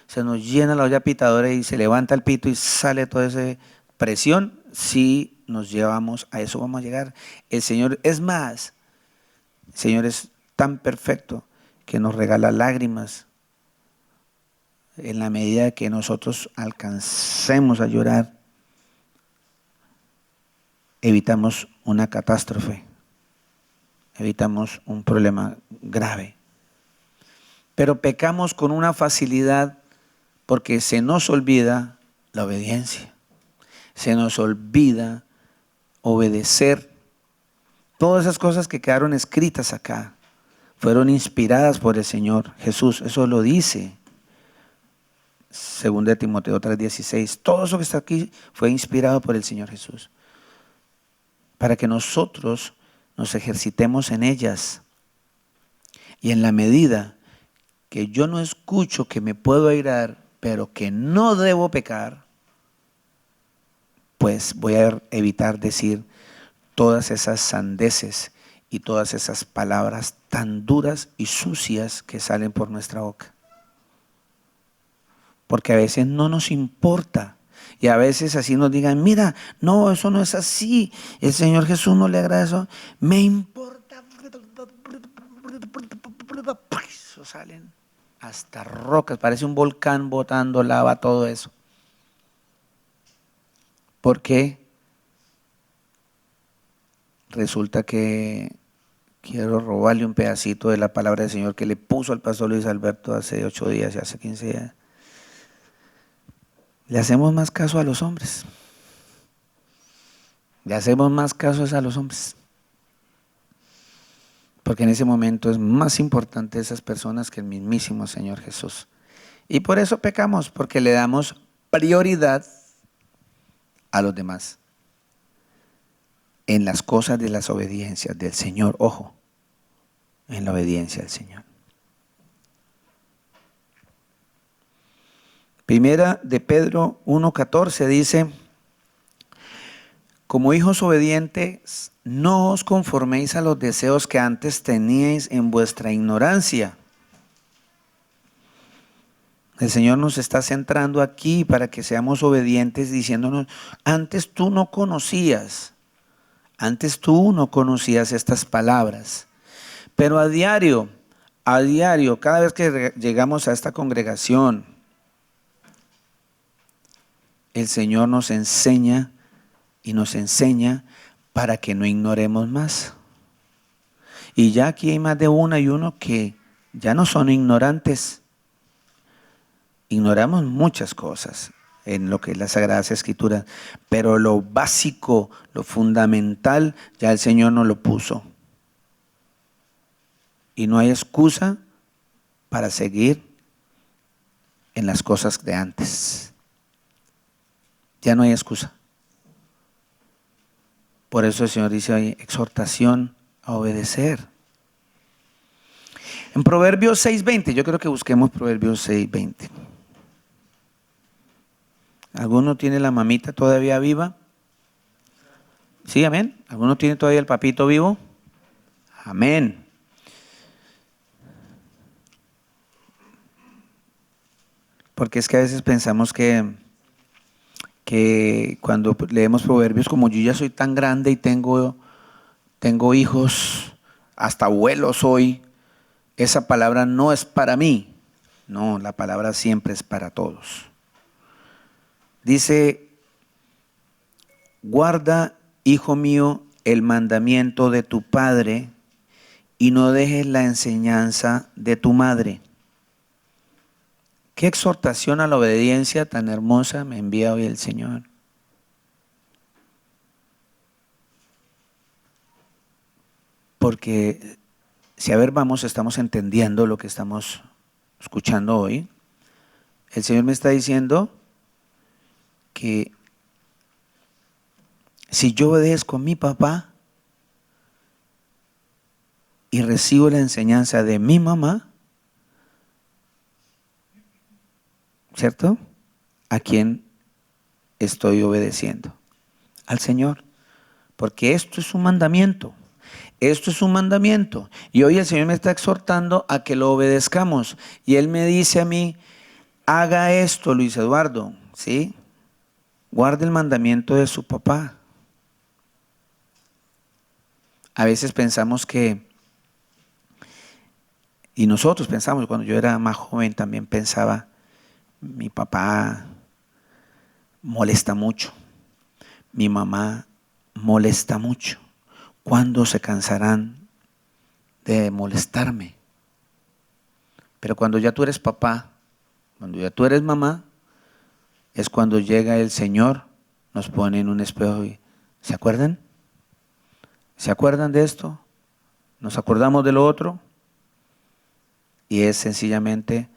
Speaker 1: se nos llena la olla pitadora y se levanta el pito y sale toda esa presión. Si nos llevamos a eso, vamos a llegar. El Señor es más, el Señor es tan perfecto que nos regala lágrimas en la medida que nosotros alcancemos a llorar. Evitamos una catástrofe, evitamos un problema grave. Pero pecamos con una facilidad porque se nos olvida la obediencia, se nos olvida obedecer. Todas esas cosas que quedaron escritas acá fueron inspiradas por el Señor Jesús, eso lo dice 2 Timoteo 3:16. Todo eso que está aquí fue inspirado por el Señor Jesús, para que nosotros nos ejercitemos en ellas. Y en la medida que yo no escucho que me puedo airar, pero que no debo pecar, pues voy a evitar decir todas esas sandeces y todas esas palabras tan duras y sucias que salen por nuestra boca. Porque a veces no nos importa. Y a veces así nos digan, mira, no, eso no es así, el Señor Jesús no le agrada eso. Me importa. Eso salen hasta rocas, parece un volcán botando lava, todo eso. ¿Por qué? Resulta que quiero robarle un pedacito de la palabra del Señor que le puso al pastor Luis Alberto hace 8 días y hace 15 días. Le hacemos más caso a los hombres. Le hacemos más caso a los hombres. Porque en ese momento es más importante esas personas que el mismísimo Señor Jesús. Y por eso pecamos, porque le damos prioridad a los demás en las cosas de las obediencias del Señor. Ojo, en la obediencia al Señor. Primera de Pedro 1:14 dice: como hijos obedientes, no os conforméis a los deseos que antes teníais en vuestra ignorancia. El Señor nos está centrando aquí para que seamos obedientes, diciéndonos, antes tú no conocías estas palabras, pero a diario, cada vez que llegamos a esta congregación, el Señor nos enseña y nos enseña para que no ignoremos más. Y ya aquí hay más de una y uno que ya no son ignorantes. Ignoramos muchas cosas en lo que es las Sagradas Escrituras, pero lo básico, lo fundamental, ya el Señor nos lo puso. Y no hay excusa para seguir en las cosas de antes. Ya no hay excusa. Por eso el Señor dice hoy, exhortación a obedecer. En Proverbios 6:20, yo creo que busquemos Proverbios 6:20. ¿Alguno tiene la mamita todavía viva? ¿Sí, amén? ¿Alguno tiene todavía el papito vivo? Amén. Porque es que a veces pensamos que cuando leemos Proverbios, como yo ya soy tan grande y tengo hijos, hasta abuelo soy, esa palabra no es para mí. No, la palabra siempre es para todos. Dice, guarda, hijo mío, el mandamiento de tu padre y no dejes la enseñanza de tu madre. Qué exhortación a la obediencia tan hermosa me envía hoy el Señor. Porque si a ver vamos, estamos entendiendo lo que estamos escuchando hoy. El Señor me está diciendo, que si yo obedezco a mi papá y recibo la enseñanza de mi mamá, ¿cierto? ¿A quién estoy obedeciendo? Al Señor. Porque esto es un mandamiento. Esto es un mandamiento. Y hoy el Señor me está exhortando a que lo obedezcamos. Y Él me dice a mí, haga esto, Luis Eduardo, ¿sí? Guarde el mandamiento de su papá. A veces pensamos que, y nosotros pensamos, cuando yo era más joven también pensaba, mi papá molesta mucho, mi mamá molesta mucho. ¿Cuándo se cansarán de molestarme? Pero cuando ya tú eres papá, cuando ya tú eres mamá, es cuando llega el Señor, nos pone en un espejo y ¿se acuerdan? ¿Se acuerdan de esto? ¿Nos acordamos de lo otro? Y es sencillamente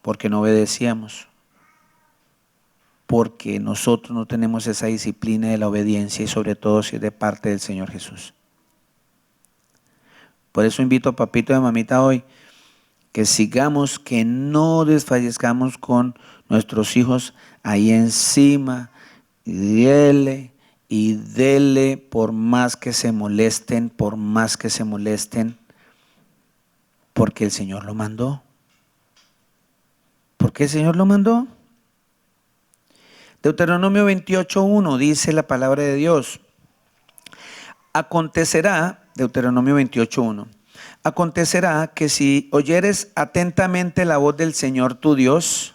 Speaker 1: porque no obedecíamos, porque nosotros no tenemos esa disciplina de la obediencia y sobre todo si es de parte del Señor Jesús. Por eso invito a papito y a mamita hoy que sigamos, que no desfallezcamos con nuestros hijos ahí encima, y dele por más que se molesten, porque el Señor lo mandó. ¿Por qué el Señor lo mandó? Deuteronomio 28:1 dice la palabra de Dios. Acontecerá, Deuteronomio 28:1, acontecerá que si oyeres atentamente la voz del Señor tu Dios,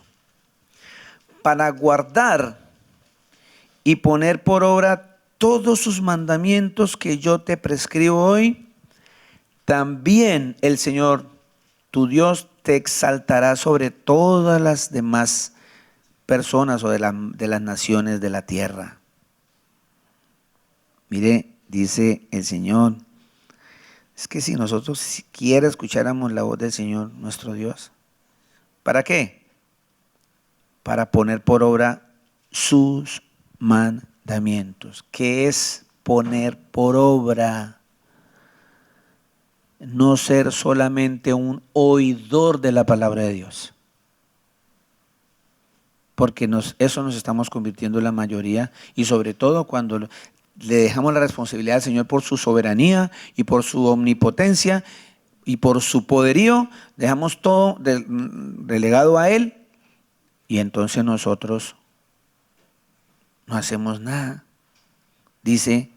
Speaker 1: para guardar y poner por obra todos sus mandamientos que yo te prescribo hoy, también el Señor tu Dios te exaltará sobre todas las demás personas o de las naciones de la tierra. Mire, dice el Señor, es que si nosotros siquiera escucháramos la voz del Señor nuestro Dios, ¿para qué? Para poner por obra sus mandamientos. ¿Qué es poner por obra? No ser solamente un oidor de la palabra de Dios. Porque eso nos estamos convirtiendo en la mayoría y sobre todo cuando le dejamos la responsabilidad al Señor por su soberanía y por su omnipotencia y por su poderío, dejamos todo relegado a Él y entonces nosotros no hacemos nada. Dice,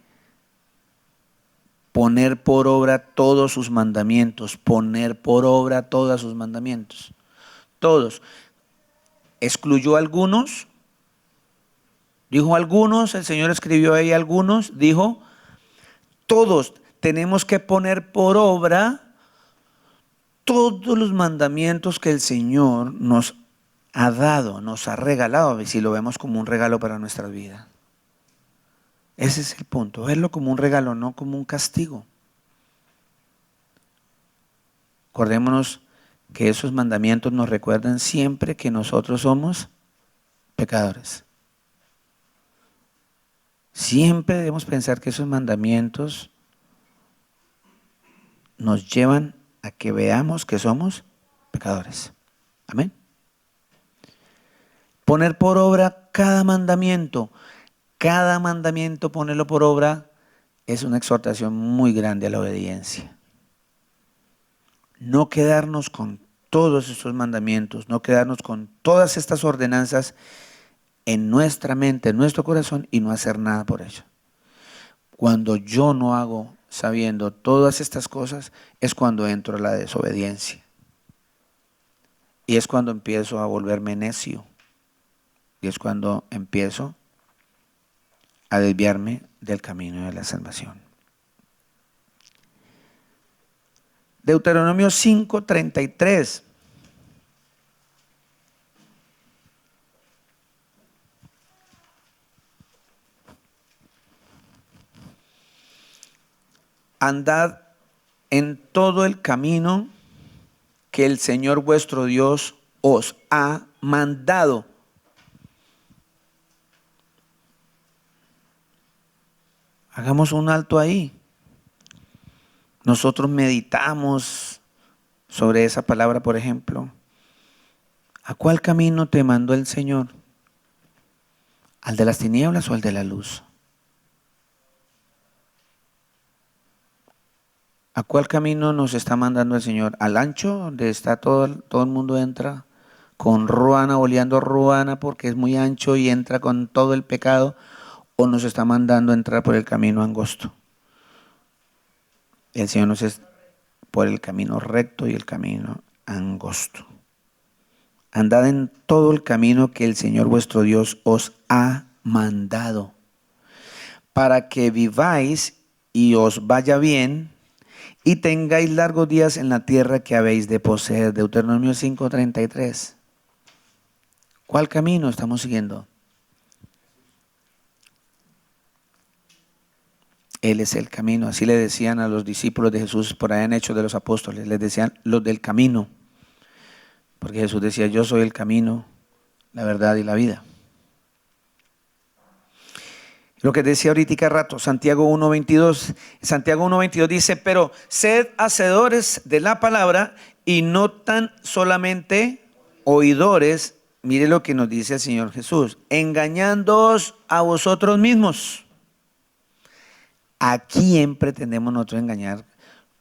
Speaker 1: poner por obra todos sus mandamientos, poner por obra todos sus mandamientos, todos. ¿Excluyó algunos? Dijo algunos, el Señor escribió ahí algunos, dijo, todos tenemos que poner por obra todos los mandamientos que el Señor nos ha dado, nos ha regalado, si lo vemos como un regalo para nuestra vida. Ese es el punto, verlo como un regalo, no como un castigo. Acordémonos que esos mandamientos nos recuerdan siempre que nosotros somos pecadores. Siempre debemos pensar que esos mandamientos nos llevan a que veamos que somos pecadores. Amén. Poner por obra cada mandamiento, ponerlo por obra, es una exhortación muy grande a la obediencia. No quedarnos con todos estos mandamientos, no quedarnos con todas estas ordenanzas en nuestra mente, en nuestro corazón y no hacer nada por ello. Cuando yo no hago sabiendo todas estas cosas, es cuando entro a la desobediencia. Y es cuando empiezo a volverme necio. Y es cuando empiezo a desviarme del camino de la salvación. Deuteronomio 5:33. Andad en todo el camino que el Señor vuestro Dios os ha mandado. Hagamos un alto ahí. Nosotros meditamos sobre esa palabra, por ejemplo. ¿A cuál camino te mandó el Señor? ¿Al de las tinieblas o al de la luz? ¿A cuál camino nos está mandando el Señor? ¿Al ancho, donde está todo el mundo entra con ruana, oleando ruana porque es muy ancho y entra con todo el pecado? ¿O nos está mandando a entrar por el camino angosto? El Señor nos es por el camino recto y el camino angosto. Andad en todo el camino que el Señor vuestro Dios os ha mandado, para que viváis y os vaya bien, y tengáis largos días en la tierra que habéis de poseer. Deuteronomio 5:33. ¿Cuál camino estamos siguiendo? Él es el camino. Así le decían a los discípulos de Jesús por allá en Hechos de los Apóstoles. Les decían los del camino. Porque Jesús decía, yo soy el camino, la verdad y la vida. Lo que decía ahorita rato, Santiago 1:22. Santiago 1:22 dice, pero sed hacedores de la palabra y no tan solamente oidores. Mire lo que nos dice el Señor Jesús, engañándoos a vosotros mismos. ¿A quién pretendemos nosotros engañar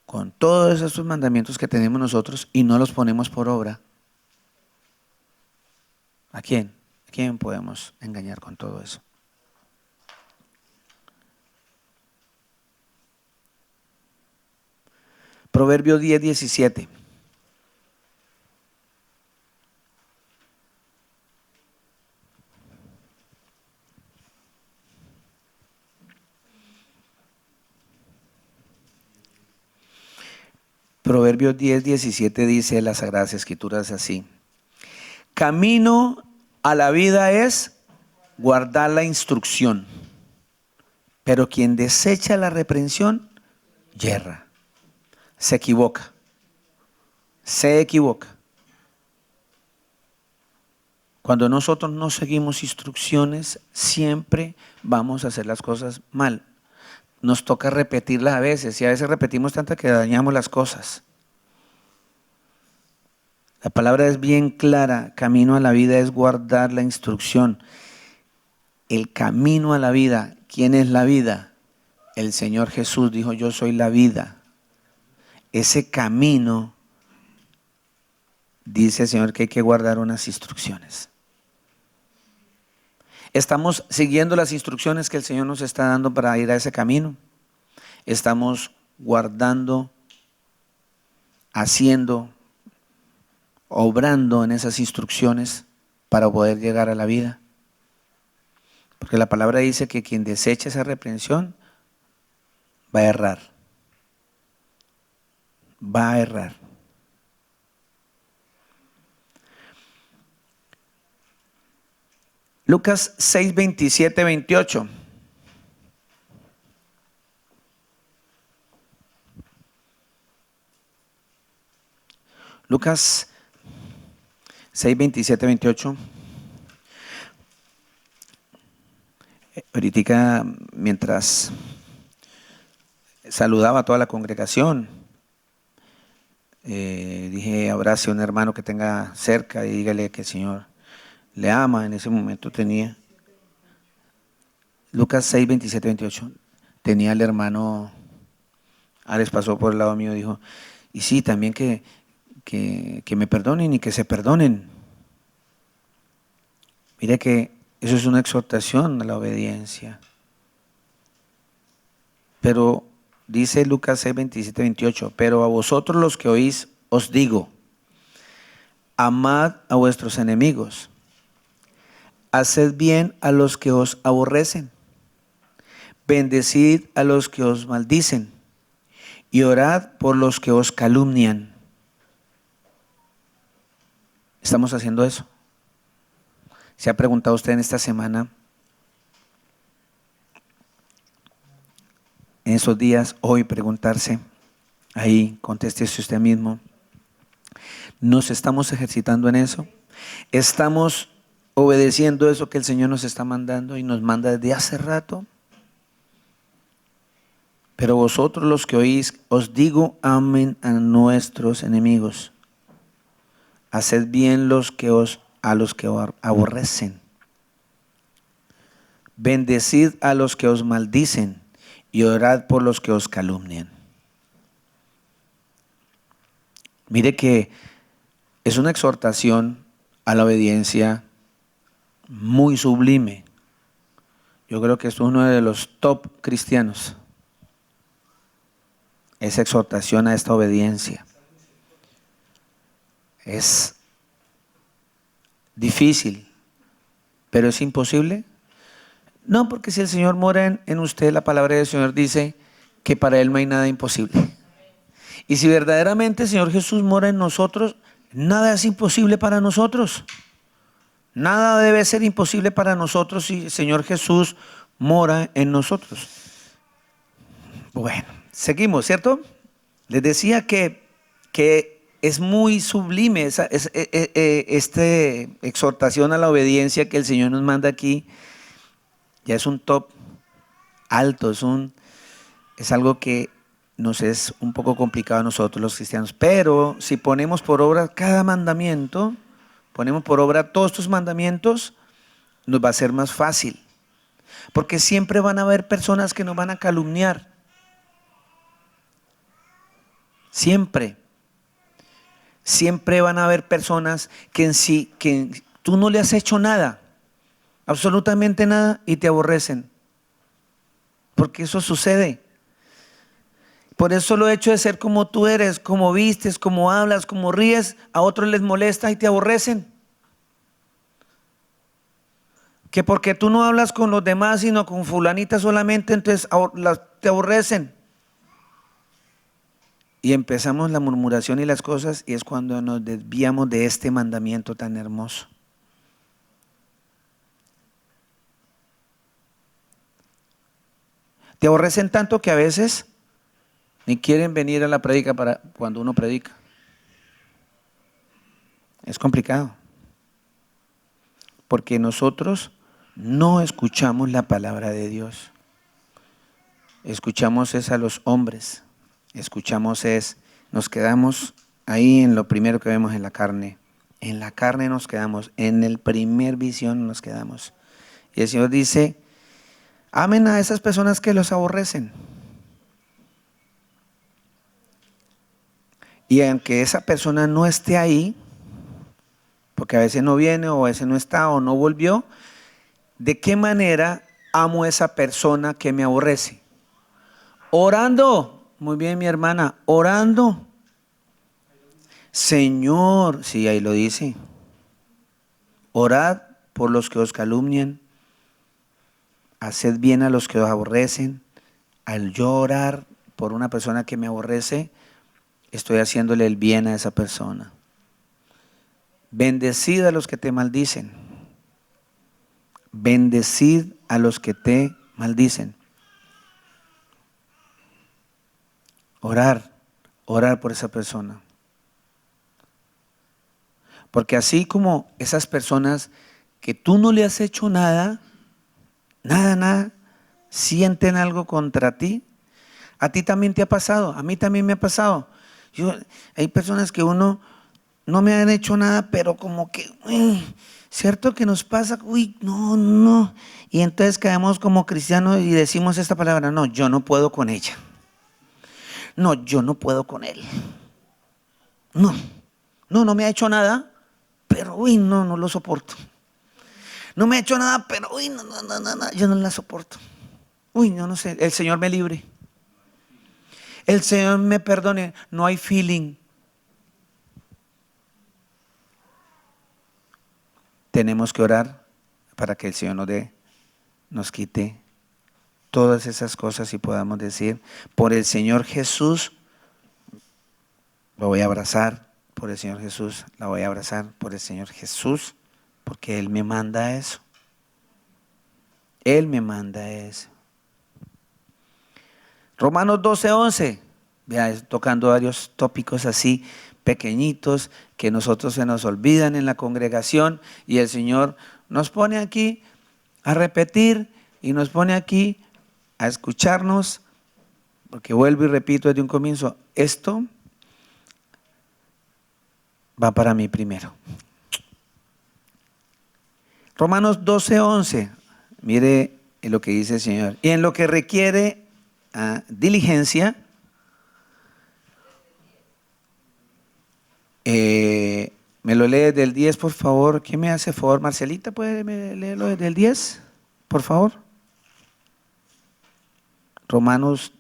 Speaker 1: con todos esos mandamientos que tenemos nosotros y no los ponemos por obra? ¿A quién? ¿A quién podemos engañar con todo eso? Proverbio 10:17. Proverbios 10:17 dice las Sagradas Escrituras así. Camino a la vida es guardar la instrucción, pero quien desecha la reprensión, yerra. Se equivoca. Se equivoca. Cuando nosotros no seguimos instrucciones, siempre vamos a hacer las cosas mal. Nos toca repetirlas a veces y a veces repetimos tanto que dañamos las cosas. La palabra es bien clara, camino a la vida es guardar la instrucción. El camino a la vida, ¿quién es la vida? El Señor Jesús dijo, yo soy la vida. Ese camino, dice el Señor que hay que guardar unas instrucciones. Estamos siguiendo las instrucciones que el Señor nos está dando para ir a ese camino. Estamos guardando, haciendo, obrando en esas instrucciones para poder llegar a la vida. Porque la palabra dice que quien desecha esa reprensión va a errar. Va a errar. Lucas 6:27-28. Lucas 6:27-28. Ahorita mientras saludaba a toda la congregación, dije, abrace a un hermano que tenga cerca y dígale que el Señor le ama. En ese momento tenía Lucas 6:27-28. Tenía el hermano, Ares pasó por el lado mío y dijo, y sí, también que me perdonen y que se perdonen. Mire que eso es una exhortación a la obediencia. Pero dice Lucas 6:27-28, pero a vosotros los que oís os digo, amad a vuestros enemigos, haced bien a los que os aborrecen, bendecid a los que os maldicen y orad por los que os calumnian. ¿Estamos haciendo eso? ¿Se ha preguntado usted en esta semana, en esos días, hoy preguntarse, ahí contéstese usted mismo, ¿nos estamos ejercitando en eso? ¿Estamos obedeciendo eso que el Señor nos está mandando y nos manda desde hace rato? Pero vosotros los que oís, os digo, amen a nuestros enemigos. Haced bien a los que aborrecen. Bendecid a los que os maldicen y orad por los que os calumnian. Mire que es una exhortación a la obediencia muy sublime. Yo creo que es uno de los top cristianos. Esa exhortación a esta obediencia. Es difícil, pero es imposible. No, porque si el Señor mora en usted, la palabra del Señor dice que para Él no hay nada imposible. Y si verdaderamente el Señor Jesús mora en nosotros, nada es imposible para nosotros. Nada debe ser imposible para nosotros si el Señor Jesús mora en nosotros. Bueno, seguimos, ¿cierto? Les decía que es muy sublime esta exhortación a la obediencia que el Señor nos manda aquí. Ya es un top alto, es algo que nos es un poco complicado a nosotros los cristianos. Pero si ponemos por obra cada mandamiento, ponemos por obra todos estos mandamientos, nos va a ser más fácil. Porque siempre van a haber personas que nos van a calumniar. Siempre. Siempre van a haber personas que tú no le has hecho nada, absolutamente nada, y te aborrecen. Porque eso sucede. Por eso el hecho de ser como tú eres, como vistes, como hablas, como ríes, a otros les molesta y te aborrecen. Que porque tú no hablas con los demás, sino con fulanita solamente, entonces te aborrecen. Y empezamos la murmuración y las cosas, y es cuando nos desviamos de este mandamiento tan hermoso. Te aborrecen tanto que a veces ni quieren venir a la prédica para cuando uno predica. Es complicado. Porque nosotros no escuchamos la palabra de Dios. Escuchamos es a los hombres. Nos quedamos ahí en lo primero que vemos en la carne. En la carne nos quedamos, en el primer visión nos quedamos. Y el Señor dice, amen a esas personas que los aborrecen. Y aunque esa persona no esté ahí, porque a veces no viene o a veces no está o no volvió, ¿de qué manera amo a esa persona que me aborrece? Orando. Muy bien, mi hermana, orando. Señor, sí, ahí lo dice. Orad por los que os calumnian. Haced bien a los que os aborrecen. Al yo orar por una persona que me aborrece, estoy haciéndole el bien a esa persona. Bendecid a los que te maldicen. Bendecid a los que te maldicen. Orar por esa persona. Porque así como esas personas que tú no le has hecho nada, sienten algo contra ti, a ti también te ha pasado, a mí también me ha pasado. Hay personas que uno no me han hecho nada, pero como que, ¿cierto que nos pasa? No. Y entonces caemos como cristianos y decimos esta palabra, no, yo no puedo con ella. No, yo no puedo con él. No me ha hecho nada, pero no lo soporto. No me ha hecho nada, pero no, yo no la soporto. Yo no sé, el Señor me libre. El Señor me perdone, no hay feeling. Tenemos que orar para que el Señor nos quite todas esas cosas y podamos decir, por el Señor Jesús lo voy a abrazar, por el Señor Jesús la voy a abrazar, por el Señor Jesús, porque Él me manda eso. Él me manda eso. Romanos 12:11, vea, tocando varios tópicos así pequeñitos que nosotros se nos olvidan en la congregación y el Señor nos pone aquí a repetir y nos pone aquí a escucharnos porque vuelvo y repito desde un comienzo, esto va para mí primero. Romanos 12:11, mire lo que dice el Señor. Y en lo que requiere diligencia, me lo lee desde el 10, por favor. ¿Quién me hace favor? Marcelita, ¿puede leerlo desde el 10, por favor? Romanos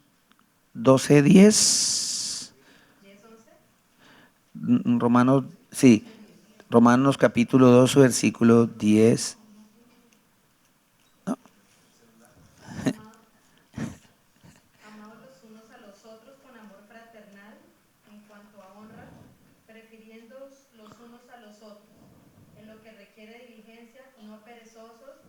Speaker 1: 12:10. Romanos, sí. Romanos capítulo 2, versículo 10. ¿No?
Speaker 3: Amaos los unos a los otros con amor fraternal, en cuanto a honra, prefiriéndoos los unos a los otros, en lo que requiere diligencia, no perezosos,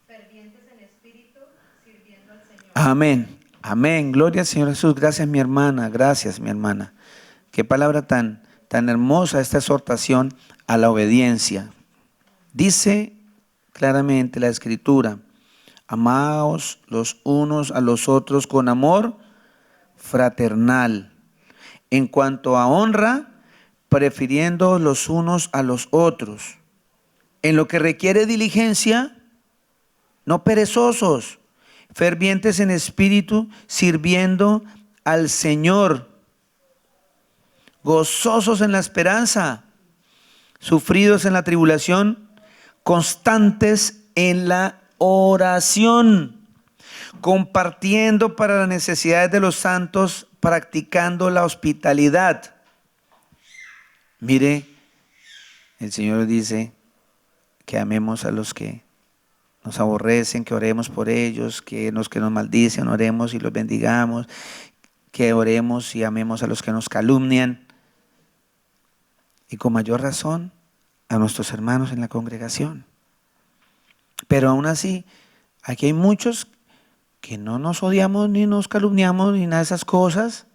Speaker 3: fervientes en espíritu, sirviendo al Señor.
Speaker 1: Amén. Amén. Gloria al Señor Jesús. Gracias, mi hermana. Gracias, mi hermana. Qué palabra tan hermosa esta exhortación a la obediencia. Dice claramente la Escritura: amaos los unos a los otros con amor fraternal. En cuanto a honra, prefiriendo los unos a los otros. En lo que requiere diligencia, no perezosos, fervientes en espíritu, sirviendo al Señor, gozosos en la esperanza, sufridos en la tribulación, constantes en la oración, compartiendo para las necesidades de los santos, practicando la hospitalidad. Mire, el Señor dice que amemos a los que nos aborrecen, que oremos por ellos, que los que nos maldicen, oremos y los bendigamos, que oremos y amemos a los que nos calumnian. Y con mayor razón a nuestros hermanos en la congregación. Pero aún así, aquí hay muchos que no nos odiamos ni nos calumniamos ni nada de esas cosas,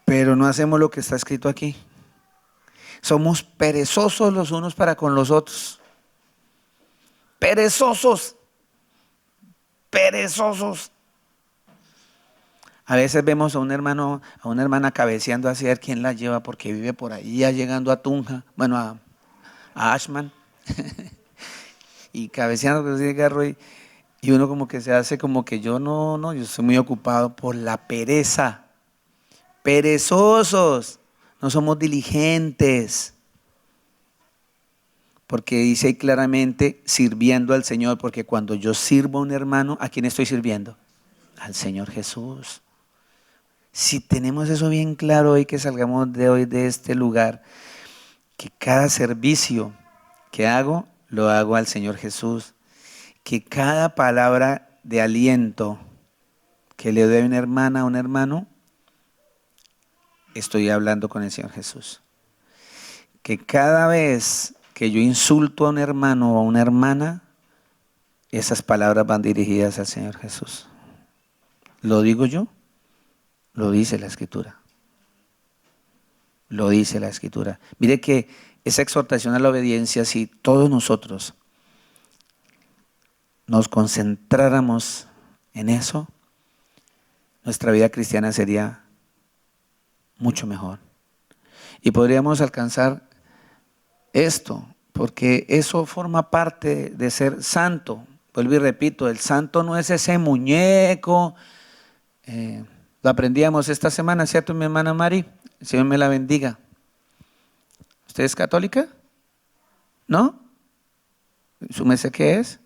Speaker 1: pero no hacemos lo que está escrito aquí. Somos perezosos los unos para con los otros. Perezosos. Perezosos. A veces vemos a un hermano, a una hermana cabeceando hacia ver quién la lleva porque vive por ahí, ya llegando a Tunja, bueno, a Ashman, y cabeceando con ese carro y uno como que se hace como que yo no, yo estoy muy ocupado por la pereza. Perezosos, no somos diligentes. Porque dice ahí claramente, sirviendo al Señor, porque cuando yo sirvo a un hermano, ¿a quién estoy sirviendo? Al Señor Jesús. Si tenemos eso bien claro hoy que salgamos de hoy de este lugar, que cada servicio que hago, lo hago al Señor Jesús, que cada palabra de aliento que le doy a una hermana, a un hermano, estoy hablando con el Señor Jesús. Que cada vez que yo insulto a un hermano o a una hermana, esas palabras van dirigidas al Señor Jesús. ¿Lo digo yo? Lo dice la Escritura. Lo dice la Escritura. Mire que esa exhortación a la obediencia, si todos nosotros nos concentráramos en eso, nuestra vida cristiana sería mucho mejor. Y podríamos alcanzar esto, porque eso forma parte de ser santo. Vuelvo y repito, el santo no es ese muñeco. Lo aprendíamos esta semana, ¿cierto, mi hermana Mari? El Señor me la bendiga. ¿Usted es católica? ¿No? ¿Su mesa qué es?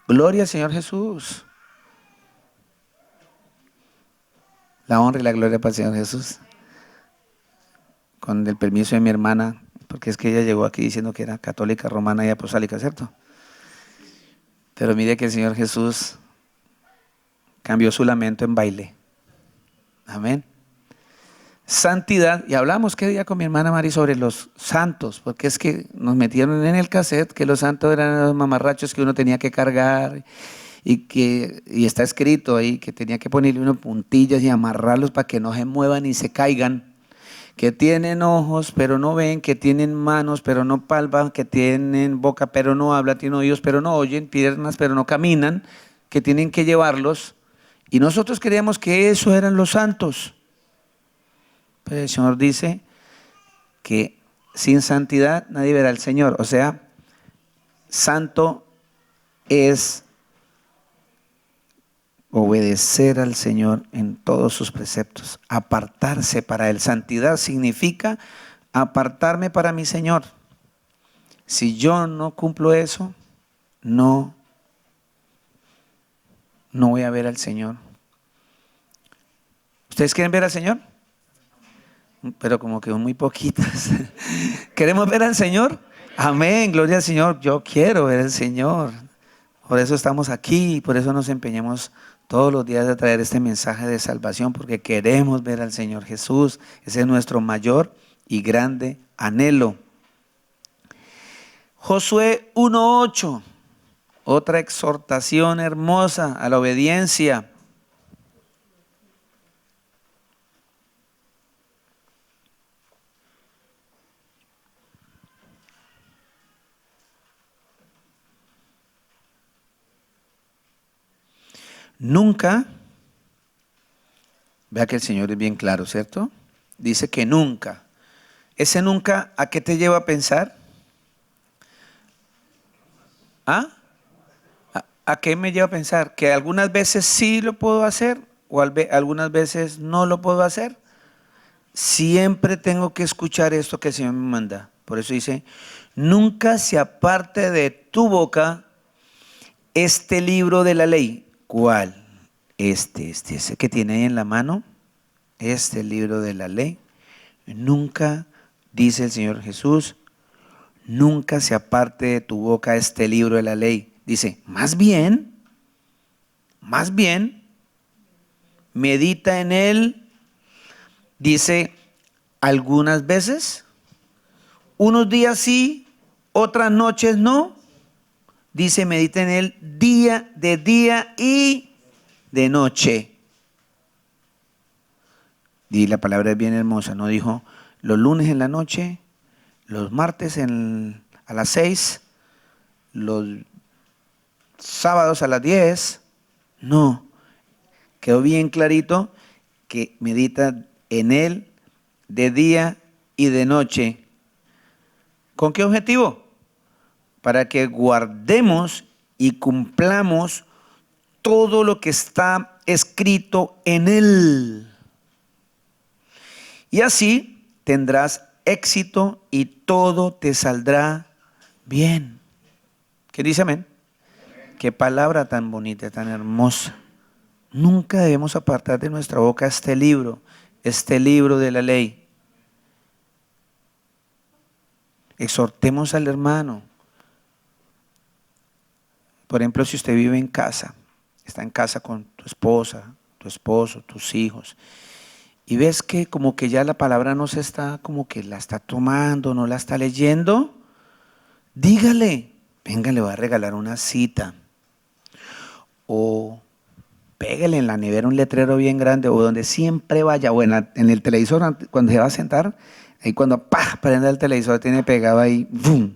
Speaker 1: Gloria al Señor Jesús. La honra y la gloria para el Señor Jesús. Con el permiso de mi hermana, porque es que ella llegó aquí diciendo que era católica, romana y apostólica, ¿cierto? Pero mire que el Señor Jesús cambió su lamento en baile. Amén. Santidad, y hablamos qué día con mi hermana Mari sobre los santos, porque es que nos metieron en el cassette que los santos eran los mamarrachos que uno tenía que cargar y está escrito ahí que tenía que ponerle unas puntillas y amarrarlos para que no se muevan ni se caigan, que tienen ojos pero no ven, que tienen manos pero no palpan, que tienen boca pero no hablan, tienen oídos pero no oyen, piernas pero no caminan, que tienen que llevarlos Y nosotros creíamos que eso eran los santos. Pero el Señor dice que sin santidad nadie verá al Señor. O sea, santo es obedecer al Señor en todos sus preceptos, apartarse para Él. Santidad significa apartarme para mi Señor. Si yo no cumplo eso, no voy a ver al Señor. ¿Ustedes quieren ver al Señor? Pero como que muy poquitas. ¿Queremos ver al Señor? Amén, gloria al Señor. Yo quiero ver al Señor. Por eso estamos aquí, por eso nos empeñamos todos los días a traer este mensaje de salvación, porque queremos ver al Señor Jesús. Ese es nuestro mayor y grande anhelo. Josué 1:8, otra exhortación hermosa a la obediencia. Nunca, vea que el Señor es bien claro, ¿cierto? Dice que nunca. ¿Ese nunca a qué te lleva a pensar? ¿Ah? ¿A qué me lleva a pensar? ¿Que algunas veces sí lo puedo hacer o algunas veces no lo puedo hacer? Siempre tengo que escuchar esto que el Señor me manda. Por eso dice, nunca se aparte de tu boca este libro de la ley. ¿Cuál? Ese que tiene ahí en la mano, este libro de la ley. Nunca, dice el Señor Jesús, nunca se aparte de tu boca este libro de la ley. Dice, más bien, medita en él. Dice, algunas veces, unos días sí, otras noches no. Dice, medita en él de día y de noche. Y la palabra es bien hermosa, no dijo los lunes en la noche, los martes a las 6, los sábados a las 10. No, quedó bien clarito que medita en él de día y de noche. ¿Con qué objetivo? Para que guardemos y cumplamos todo lo que está escrito en él. Y así tendrás éxito y todo te saldrá bien. ¿Qué dice amén? Qué palabra tan bonita, tan hermosa. Nunca debemos apartar de nuestra boca este libro de la ley. Exhortemos al hermano. Por ejemplo, si usted vive en casa, está en casa con tu esposa, tu esposo, tus hijos, y ves que como que ya la palabra no se está, como que la está tomando, no la está leyendo, dígale, venga, le voy a regalar una cita. O pégale en la nevera un letrero bien grande, o donde siempre vaya, o en el televisor, cuando se va a sentar, ahí cuando prende el televisor, tiene pegado ahí, ¡bum!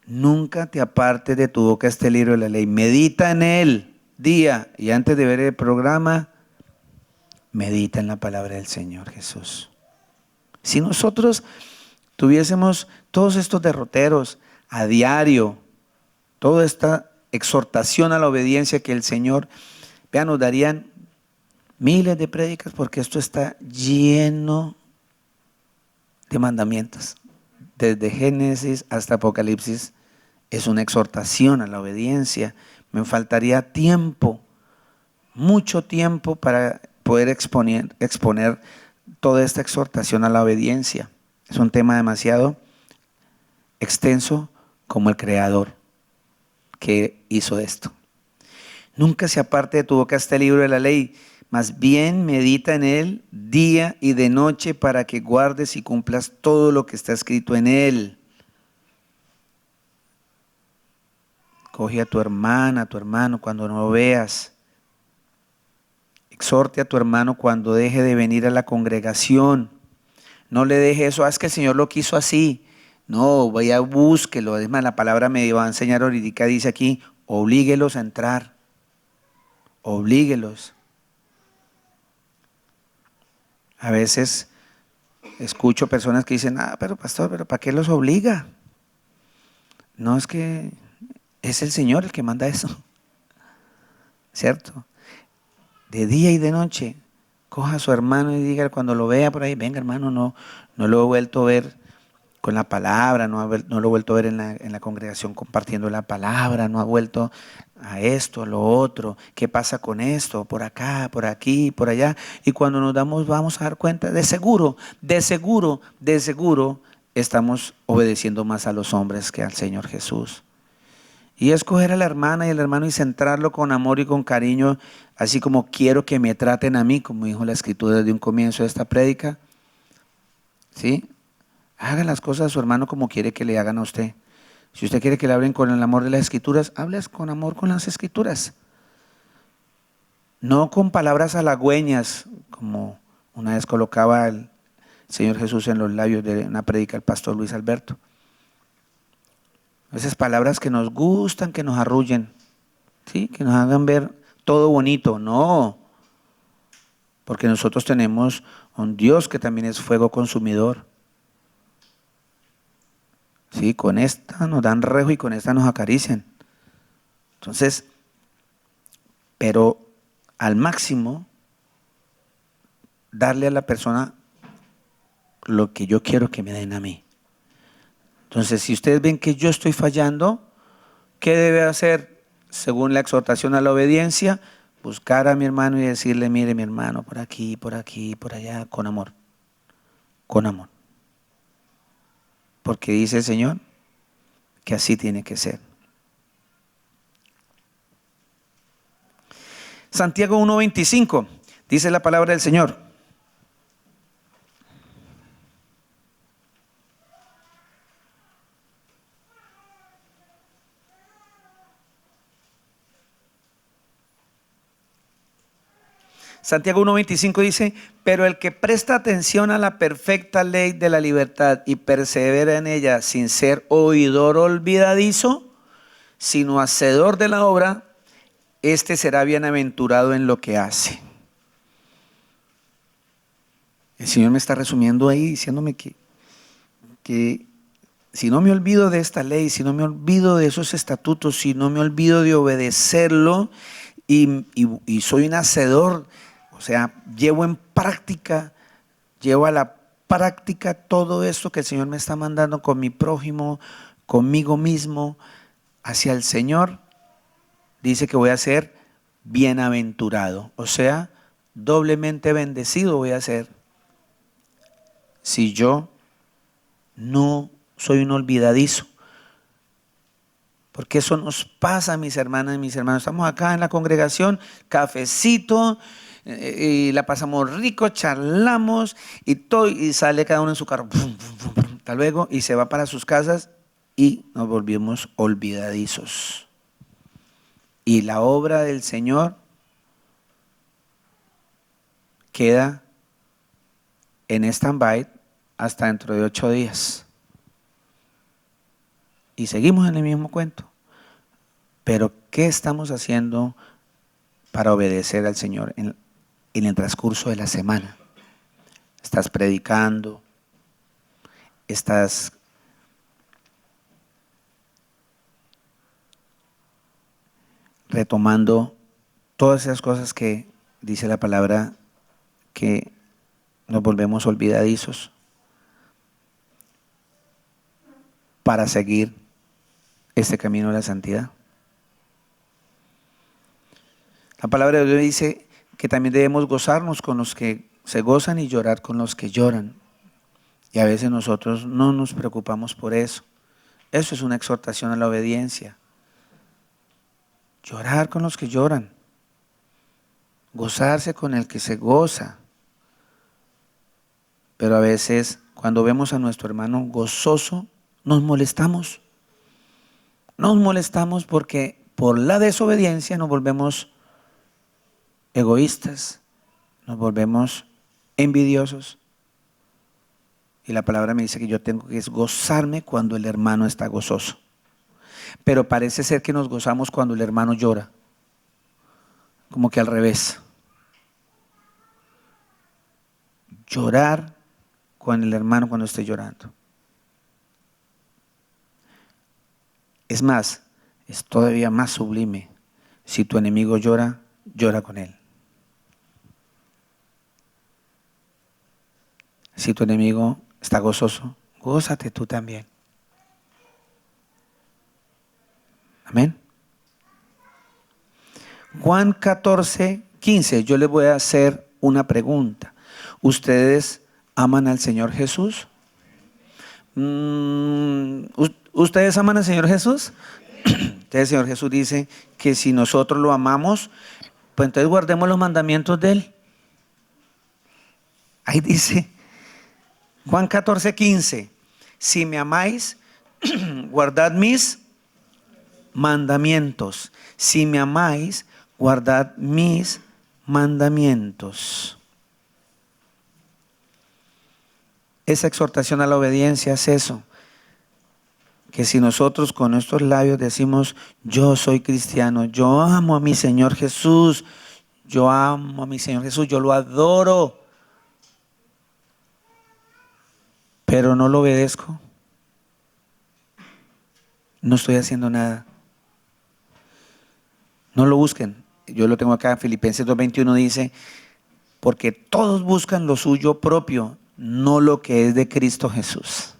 Speaker 1: Nunca te apartes de tu boca este libro de la ley. Medita en él día y antes de ver el programa, medita en la palabra del Señor Jesús. Si nosotros tuviésemos todos estos derroteros a diario, toda esta exhortación a la obediencia que el Señor, vean, nos darían miles de prédicas porque esto está lleno de mandamientos. Desde Génesis hasta Apocalipsis es una exhortación a la obediencia. Me faltaría tiempo, mucho tiempo para poder exponer toda esta exhortación a la obediencia. Es un tema demasiado extenso como el Creador que hizo esto. Nunca se aparte de tu boca este libro de la ley, más bien medita en él día y de noche para que guardes y cumplas todo lo que está escrito en él. Coge a tu hermana, a tu hermano cuando no lo veas. Exhorte a tu hermano cuando deje de venir a la congregación. No le deje eso, es que el Señor lo quiso así. No, vaya, búsquelo. Es más, la palabra me va a enseñar ahorita, dice aquí, oblíguelos a entrar. oblíguelos. A veces escucho personas que dicen, pero pastor, ¿pero para qué los obliga? No, es que es el Señor el que manda eso, ¿cierto? De día y de noche, coja a su hermano y diga cuando lo vea por ahí, venga hermano, no lo he vuelto a ver con la palabra, no lo he vuelto a ver en la congregación compartiendo la palabra, no ha vuelto a esto, a lo otro, ¿qué pasa con esto? Por acá, por aquí, por allá. Y cuando nos vamos a dar cuenta, de seguro, estamos obedeciendo más a los hombres que al Señor Jesús. Y escoger a la hermana y al hermano y centrarlo con amor y con cariño, así como quiero que me traten a mí, como dijo la Escritura desde un comienzo de esta prédica. ¿Sí? Haga las cosas a su hermano como quiere que le hagan a usted. Si usted quiere que le hablen con el amor de las Escrituras, hables con amor con las Escrituras. No con palabras halagüeñas, como una vez colocaba el Señor Jesús en los labios de una prédica el pastor Luis Alberto. Esas palabras que nos gustan, que nos arrullen, ¿sí? Que nos hagan ver todo bonito. No, porque nosotros tenemos un Dios que también es fuego consumidor. Sí, con esta nos dan rejo y con esta nos acarician. Entonces, pero al máximo, darle a la persona lo que yo quiero que me den a mí. Entonces, si ustedes ven que yo estoy fallando, ¿qué debe hacer? Según la exhortación a la obediencia, buscar a mi hermano y decirle, mire mi hermano, por aquí, por allá, con amor. Con amor. Porque dice el Señor que así tiene que ser. Santiago 1:25, dice la palabra del Señor. Santiago 1:25 dice, pero el que presta atención a la perfecta ley de la libertad y persevera en ella sin ser oidor olvidadizo, sino hacedor de la obra, este será bienaventurado en lo que hace. El Señor me está resumiendo ahí diciéndome que si no me olvido de esta ley, si no me olvido de esos estatutos, si no me olvido de obedecerlo y soy un hacedor, o sea, llevo a la práctica todo esto que el Señor me está mandando con mi prójimo, conmigo mismo, hacia el Señor, dice que voy a ser bienaventurado, o sea, doblemente bendecido voy a ser si yo no soy un olvidadizo. Porque eso nos pasa, mis hermanas y mis hermanos. Estamos acá en la congregación, cafecito, y la pasamos rico, charlamos y todo, y sale cada uno en su carro, hasta luego, y se va para sus casas y nos volvimos olvidadizos. Y la obra del Señor queda en stand-by hasta dentro de 8 días. Y seguimos en el mismo cuento. Pero ¿qué estamos haciendo para obedecer al Señor en el transcurso de la semana? ¿Estás predicando? ¿Estás retomando todas esas cosas que dice la palabra que nos volvemos olvidadizos para seguir este camino de la santidad? La palabra de Dios dice que también debemos gozarnos con los que se gozan y llorar con los que lloran. Y a veces nosotros no nos preocupamos por eso. Eso es una exhortación a la obediencia. Llorar con los que lloran. Gozarse con el que se goza. Pero a veces cuando vemos a nuestro hermano gozoso, nos molestamos. Nos molestamos porque por la desobediencia nos volvemos egoístas, nos volvemos envidiosos. Y la palabra me dice que yo tengo que gozarme cuando el hermano está gozoso. Pero parece ser que nos gozamos cuando el hermano llora. como que al revés. Llorar con el hermano cuando esté llorando. Es más, es todavía más sublime. Si tu enemigo llora, llora con él. Si tu enemigo está gozoso, gózate tú también. Amén. Juan 14:15. Yo les voy a hacer una pregunta. ¿Ustedes aman al Señor Jesús? ¿Ustedes aman al Señor Jesús? Entonces el Señor Jesús dice que si nosotros lo amamos, pues entonces guardemos los mandamientos de Él. Ahí dice Juan 14:15. Si me amáis, guardad mis mandamientos. Si me amáis, guardad mis mandamientos. Esa exhortación a la obediencia es eso. Que si nosotros con nuestros labios decimos, yo soy cristiano, yo amo a mi Señor Jesús, yo amo a mi Señor Jesús, yo lo adoro, pero no lo obedezco, no estoy haciendo nada. No lo busquen. Yo lo tengo acá, Filipenses 2:21 dice, porque todos buscan lo suyo propio, no lo que es de Cristo Jesús.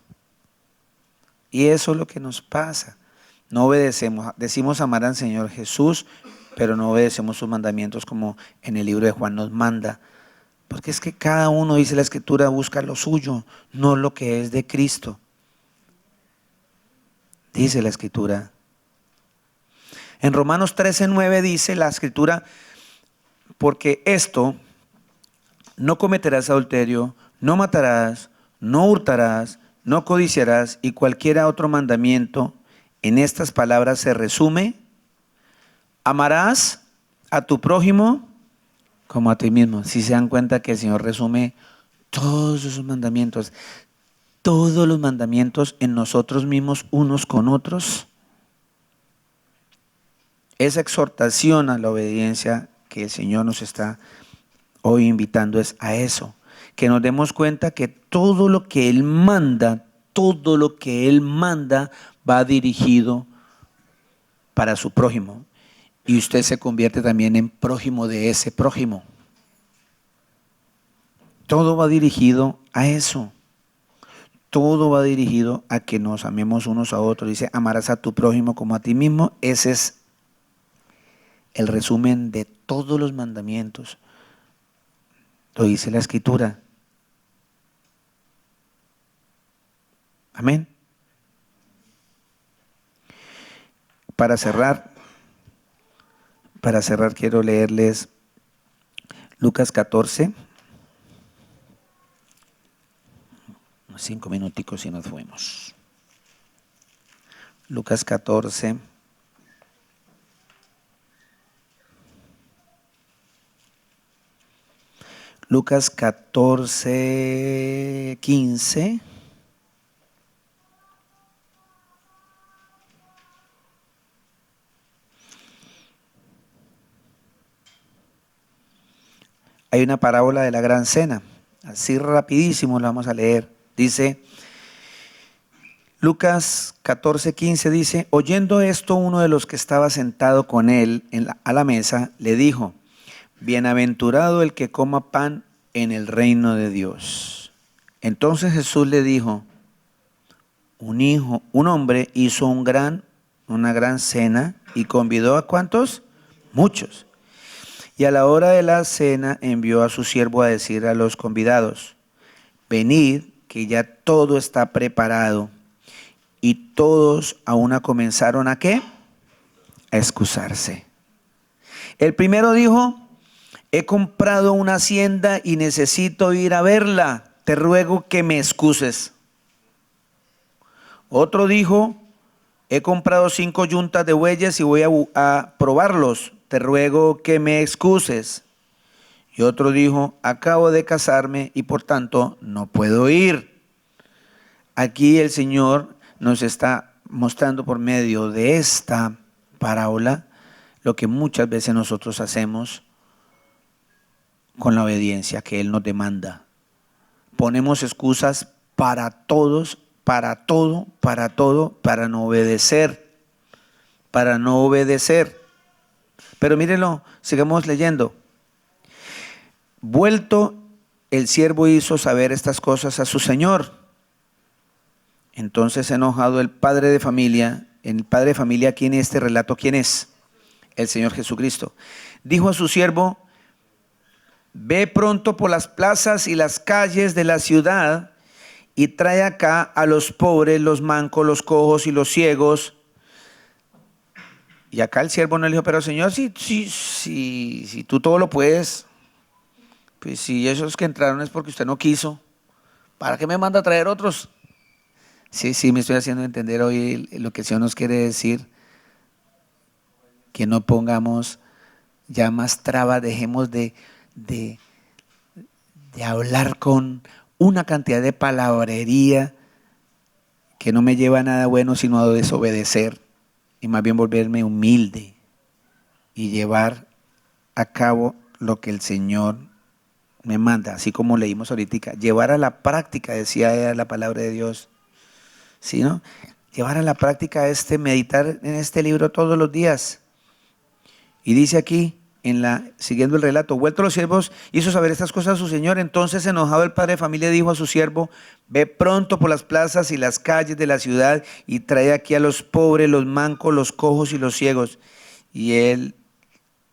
Speaker 1: Y eso es lo que nos pasa. No obedecemos, decimos amar al Señor Jesús, pero no obedecemos sus mandamientos como en el libro de Juan nos manda. Porque es que cada uno, dice la Escritura, busca lo suyo, no lo que es de Cristo. Dice la Escritura. En Romanos 13:9 dice la Escritura, porque esto, no cometerás adulterio, no matarás, no hurtarás, no codiciarás y cualquier otro mandamiento, en estas palabras se resume, amarás a tu prójimo como a ti mismo. Si se dan cuenta que el Señor resume todos esos mandamientos, todos los mandamientos en nosotros mismos unos con otros. Esa exhortación a la obediencia que el Señor nos está hoy invitando es a eso, que nos demos cuenta que todo lo que Él manda va dirigido para su prójimo. Y usted se convierte también en prójimo de ese prójimo. Todo va dirigido a eso. Todo va dirigido a que nos amemos unos a otros. Dice, amarás a tu prójimo como a ti mismo. Ese es el resumen de todos los mandamientos. Lo dice la Escritura. Amén. Para cerrar quiero leerles Lucas 14. Unos 5 minuticos y nos fuimos. Lucas 14. Lucas 14:15. Hay una parábola de la gran cena. Así rapidísimo la vamos a leer. Dice, Lucas 14:15 dice, oyendo esto, uno de los que estaba sentado con él a la mesa, le dijo, bienaventurado el que coma pan en el reino de Dios. Entonces Jesús le dijo, un hombre hizo una gran cena y convidó ¿a cuántos? Muchos. Y a la hora de la cena envió a su siervo a decir a los convidados, venid, que ya todo está preparado. Y todos a una comenzaron ¿a qué? A excusarse. El primero dijo, he comprado una hacienda y necesito ir a verla. Te ruego que me excuses. Otro dijo, he comprado 5 yuntas de bueyes y voy a probarlos. Te ruego que me excuses. Y otro dijo, acabo de casarme y por tanto no puedo ir. Aquí el Señor nos está mostrando por medio de esta parábola lo que muchas veces nosotros hacemos con la obediencia que Él nos demanda. Ponemos excusas para todos, para todo, para no obedecer. Para no obedecer. Pero mírenlo, sigamos leyendo. Vuelto, el siervo hizo saber estas cosas a su señor. Entonces, enojado el padre de familia aquí en este relato, ¿quién es? El Señor Jesucristo. Dijo a su siervo: ve pronto por las plazas y las calles de la ciudad y trae acá a los pobres, los mancos, los cojos y los ciegos. Y acá el siervo no le dijo: pero Señor, si tú todo lo puedes, pues si esos que entraron es porque usted no quiso, ¿para qué me manda a traer otros? Sí, me estoy haciendo entender hoy lo que el Señor nos quiere decir, que no pongamos ya más trabas, dejemos de hablar con una cantidad de palabrería que no me lleva a nada bueno sino a desobedecer, y más bien volverme humilde y llevar a cabo lo que el Señor me manda, así como leímos ahorita, llevar a la práctica, decía la palabra de Dios, ¿sí, no? Llevar a la práctica meditar en este libro todos los días. Y dice aquí, siguiendo el relato: vuelto los siervos, hizo saber estas cosas a su señor. Entonces, enojado el padre de familia, dijo a su siervo: ve pronto por las plazas y las calles de la ciudad y trae aquí a los pobres, los mancos, los cojos y los ciegos. Y él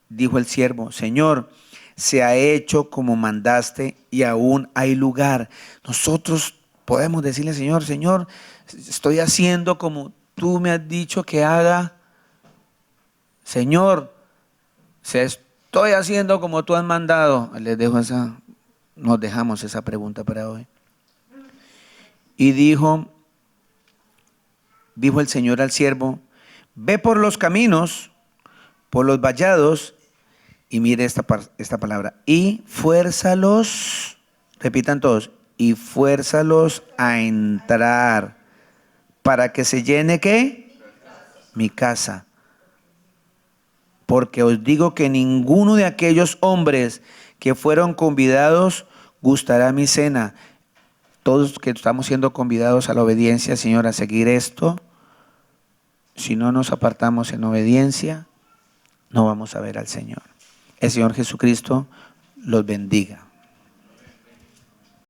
Speaker 1: dijo el siervo: Señor, se ha hecho como mandaste y aún hay lugar. Nosotros podemos decirle: Señor, estoy haciendo como tú me has dicho que haga. Señor, estoy haciendo como tú has mandado. Nos dejamos esa pregunta para hoy. Y dijo el Señor al siervo: ve por los caminos, por los vallados, y mire esta palabra, y fuérzalos, repitan todos, y fuérzalos a entrar, para que se llene, ¿qué? Mi casa. Porque os digo que ninguno de aquellos hombres que fueron convidados gustará mi cena. Todos que estamos siendo convidados a la obediencia, Señor, a seguir esto, si no nos apartamos en obediencia, no vamos a ver al Señor. El Señor Jesucristo los bendiga.